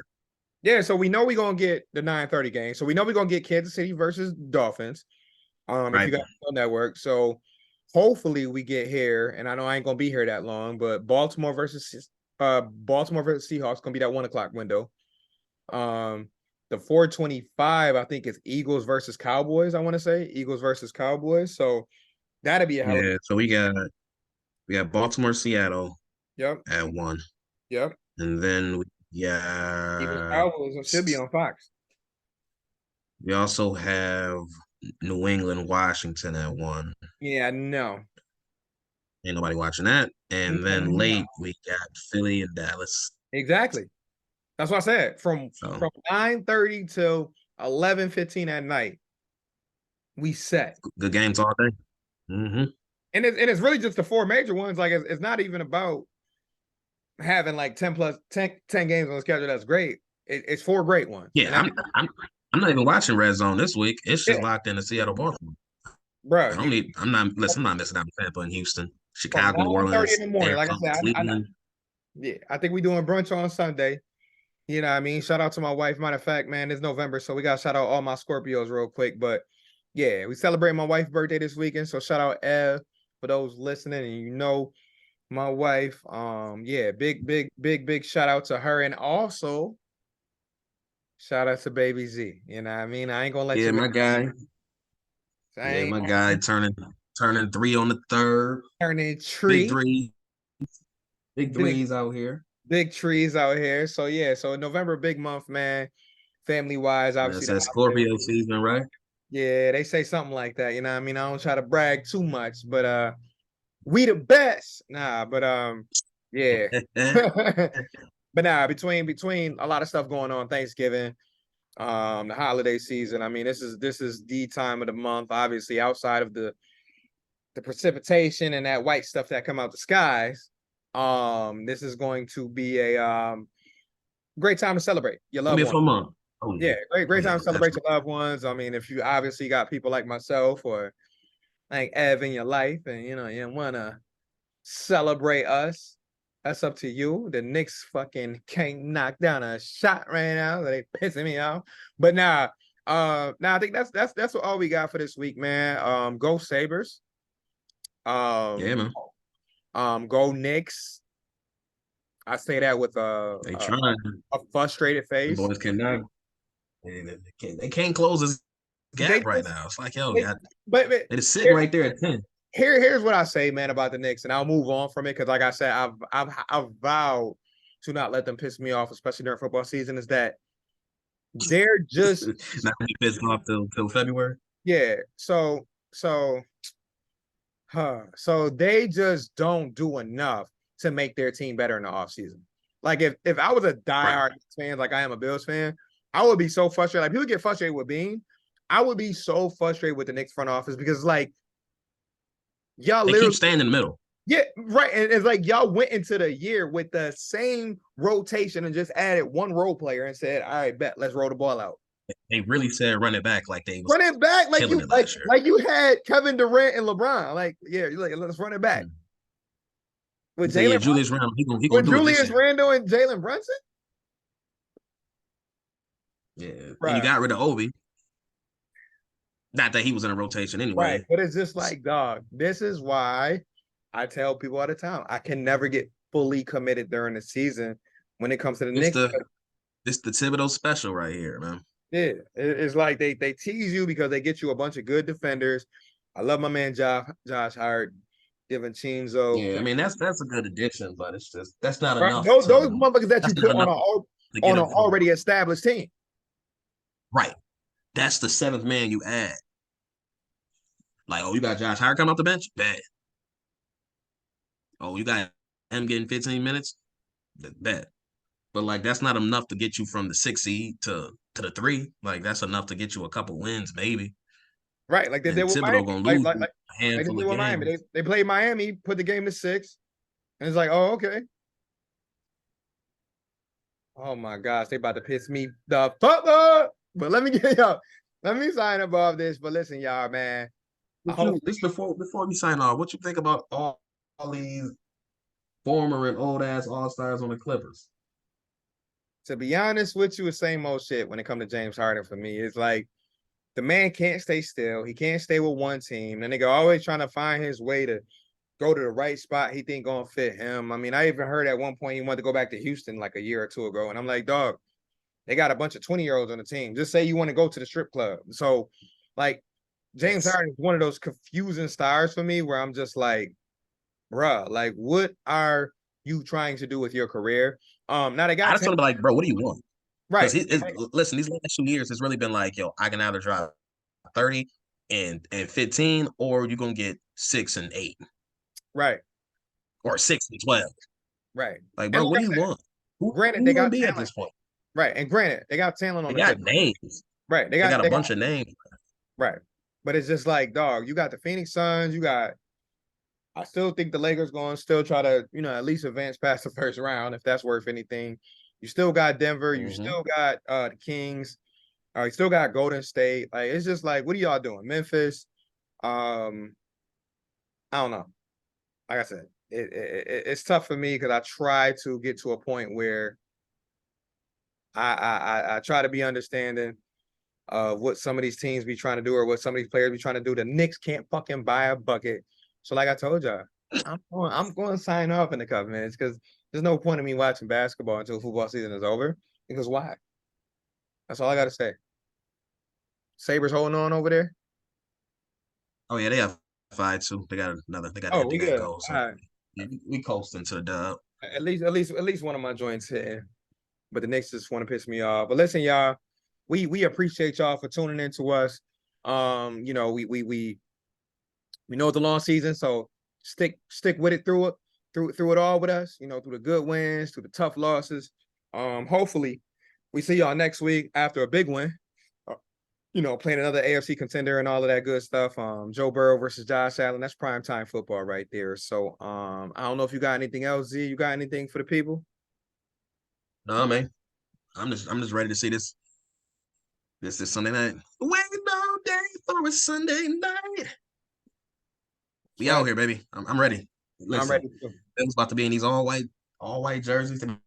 yeah. So we know we're gonna get the 9:30 game. So we know we're gonna get Kansas City versus Dolphins. If you Right. got the network. So hopefully we get here, and I know I ain't gonna be here that long, but Baltimore versus Seahawks gonna be that 1 o'clock window. The 425, I think it's Eagles versus Cowboys. I want to say Eagles versus Cowboys. So that'll be a hell of a Yeah, so we got Baltimore, Seattle yep, at 1, yep. and then Eagles Cowboys should be on Fox. we also have New England, Washington at 1. Yeah, no. Ain't nobody watching that. And then No. late we got Philly and Dallas. Exactly. That's what I said. From So 9:30 till 11:15 at night, we set. good games all day. Mm-hmm. And it's really just the 4 major ones. Like it's not even about having like 10 games on the schedule. That's great. It's 4 great ones. And Yeah, I'm not even watching Red Zone this week. It's yeah, just locked into Seattle, Baltimore. I bro. don't need. I'm not missing out on Tampa and Houston, From Chicago, New 9:30 in Orleans, the morning. Like I Arizona, said, Cleveland. yeah, I think we doing brunch on Sunday. You know what I mean? Shout out to my wife. Matter of fact, man, it's November, so we got to shout out all my Scorpios real quick. But yeah, we celebrate my wife's birthday this weekend. So shout out Ev for those listening. And my wife. Yeah, big shout out to her. And also shout out to Baby Z. You know what I mean? I ain't gonna let Yeah, you my guy. I Yeah, ain't my guy turning 3 on the 3rd. turning Big tree. three, big Big threes out here. big trees out here. So yeah, so November, big month, man. Family wise, obviously That's the that holiday. Scorpio season, right? Yeah, they say something like that. You know what I mean? I don't try to brag too much, but we the best. Nah, but yeah. But nah, between a lot of stuff going on, Thanksgiving, the holiday season. I mean, this is the time of the month, obviously, outside of the precipitation and that white stuff that come out the skies. This is going to be a great time to celebrate your Gonna loved be a one. fun month. Oh Yeah, yeah. Oh great yeah, time to celebrate your absolutely. loved ones. I mean, if you obviously got people like myself or like Ev in your life, and you wanna celebrate us, that's up to you. The Knicks fucking can't knock down a shot right now. They pissing me off. But now I think that's all we got for this week, man. Go Sabres. Yeah, Um, man. go Knicks. I say that with They trying. a frustrated The face. boys cannot. They can't close this They gap right just now. It's like, yo, they, God, but they're just sitting here, right there at 10. here's what I say, man, about the Knicks, and I'll move on from it because, like I said, I've vowed to not let them piss me off, especially during football season. Is that they're just Not gonna be pissed off till February. yeah. So So they just don't do enough to make their team better in the offseason. Like if I was a Right. diehard fan, like I am a Bills fan, I would be so frustrated. Like people get frustrated with Bean. I would be so frustrated with the Knicks front office because like y'all They keep literally, staying in the middle. yeah, right. And it's like y'all went into the year with the same rotation and just added one role player and said, all right, bet, let's roll the ball out. They really said run it back like they was Run it back like killing you it last year. like you had Kevin Durant and LeBron. Like, yeah, like, let's run it back. Mm. He With said, yeah, Jalen Julius Randle, he gonna with do it this Julius year. Randle and Jalen Brunson? Yeah. And you Right. got rid of Obi. Not that he was in a rotation Right. anyway. But it's just like, dog, this is why I tell people all the time I can never get fully committed during the season when it comes to the It's Knicks. the it's the Thibodeau special right here, man. Yeah, it's like they tease you because they get you a bunch of good defenders. I love my man Josh Hart, Chinzo. Yeah, I mean that's a good addition, but it's just that's not Right. enough Those to motherfuckers that you that's not put enough to get on an him from already established team. right. That's the seventh man you add. Like, oh, you got Josh Hart coming off the bench? Bet. Oh, you got him getting 15 minutes? Bet. But like that's not enough to get you from the 6 seed to the 3. Like that's enough to get you a couple wins, maybe. Right, like they did And with Thibodeau Miami. gonna lose a Like they handful did of with Miami. games. They played Miami, put the game to 6, and it's like, oh, okay. Oh my gosh, they about to piss me the fuck up. But let me get y'all. Let me sign above this. But listen, y'all, man. I What hope you this before we sign off, what you think about all these former and old ass all stars on the Clippers? to be honest with you, it's same old shit when it comes to James Harden for me. It's like the man can't stay still. He can't stay with one team. And they go always trying to find his way to go to the right spot he think gonna fit him. I mean, I even heard at one point he wanted to go back to Houston like a year or two ago. And I'm like, dog, they got a bunch of 20-year-olds on the team. Just say you want to go to the strip club. So, like, James Yes. Harden is one of those confusing stars for me where I'm just like, bruh, like, what are you trying to do with your career? Now they I got just want to be like, bro, what do you want? Because right, listen, these last 2 years, it's really been like, yo, I can either drop 30 and 15, or you're gonna get 6 and 8, right, or 6 and 12. right. Like, And bro, like what I do you said, want? Who granted, they you want to got be at talent. this point? Right. And granted, they got talent on They the got Clippers. names. Right. They got a bunch of names. right. But it's just like, dog, you got the Phoenix Suns, you got I still think the Lakers going to still try to, at least advance past the first round if that's worth anything. You still got Denver, you Mm-hmm. still got the Kings, you still got Golden State. Like it's just like, what are y'all doing? Memphis. Um, I don't know. Like I said, it's tough for me because I try to get to a point where I try to be understanding of what some of these teams be trying to do or what some of these players be trying to do. The Knicks can't fucking buy a bucket. So like I told y'all, I'm going to sign off in a couple minutes because there's no point in me watching basketball until football season is over. Because why? That's all I got to say. Sabres holding on over there. Oh yeah, they have 5-2. They got an Oh, empty we net good. goal. All So right. yeah, we coasting to the dub. At least one of my joints hitting. But the Knicks just want to piss me off. But listen, y'all, we appreciate y'all for tuning in to us. We know it's a long season, so stick with it through it all with us. Through the good wins, through the tough losses. Hopefully, we see y'all next week after a big win. Playing another AFC contender and all of that good stuff. Joe Burrow versus Josh Allen. That's primetime football right there. So I don't know if you got anything else, Z. You got anything for the people? No, man. I'm just ready to see this. This is Sunday night. Waiting all day for a Sunday night. That's We out right. here, baby. I'm ready. I'm Listen, ready. Bengals about to be in these all white jerseys. They're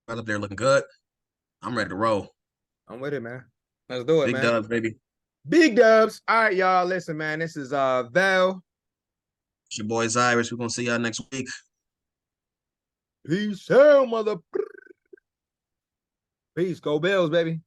up there looking good. I'm ready to roll. I'm with it, man. Let's do it, Big man. dubs, baby. Big dubs. All right, y'all. Listen, man. This is Val. It's your boy Irish. We're gonna see y'all next week. Peace out, mother. Peace. Go Bills, baby.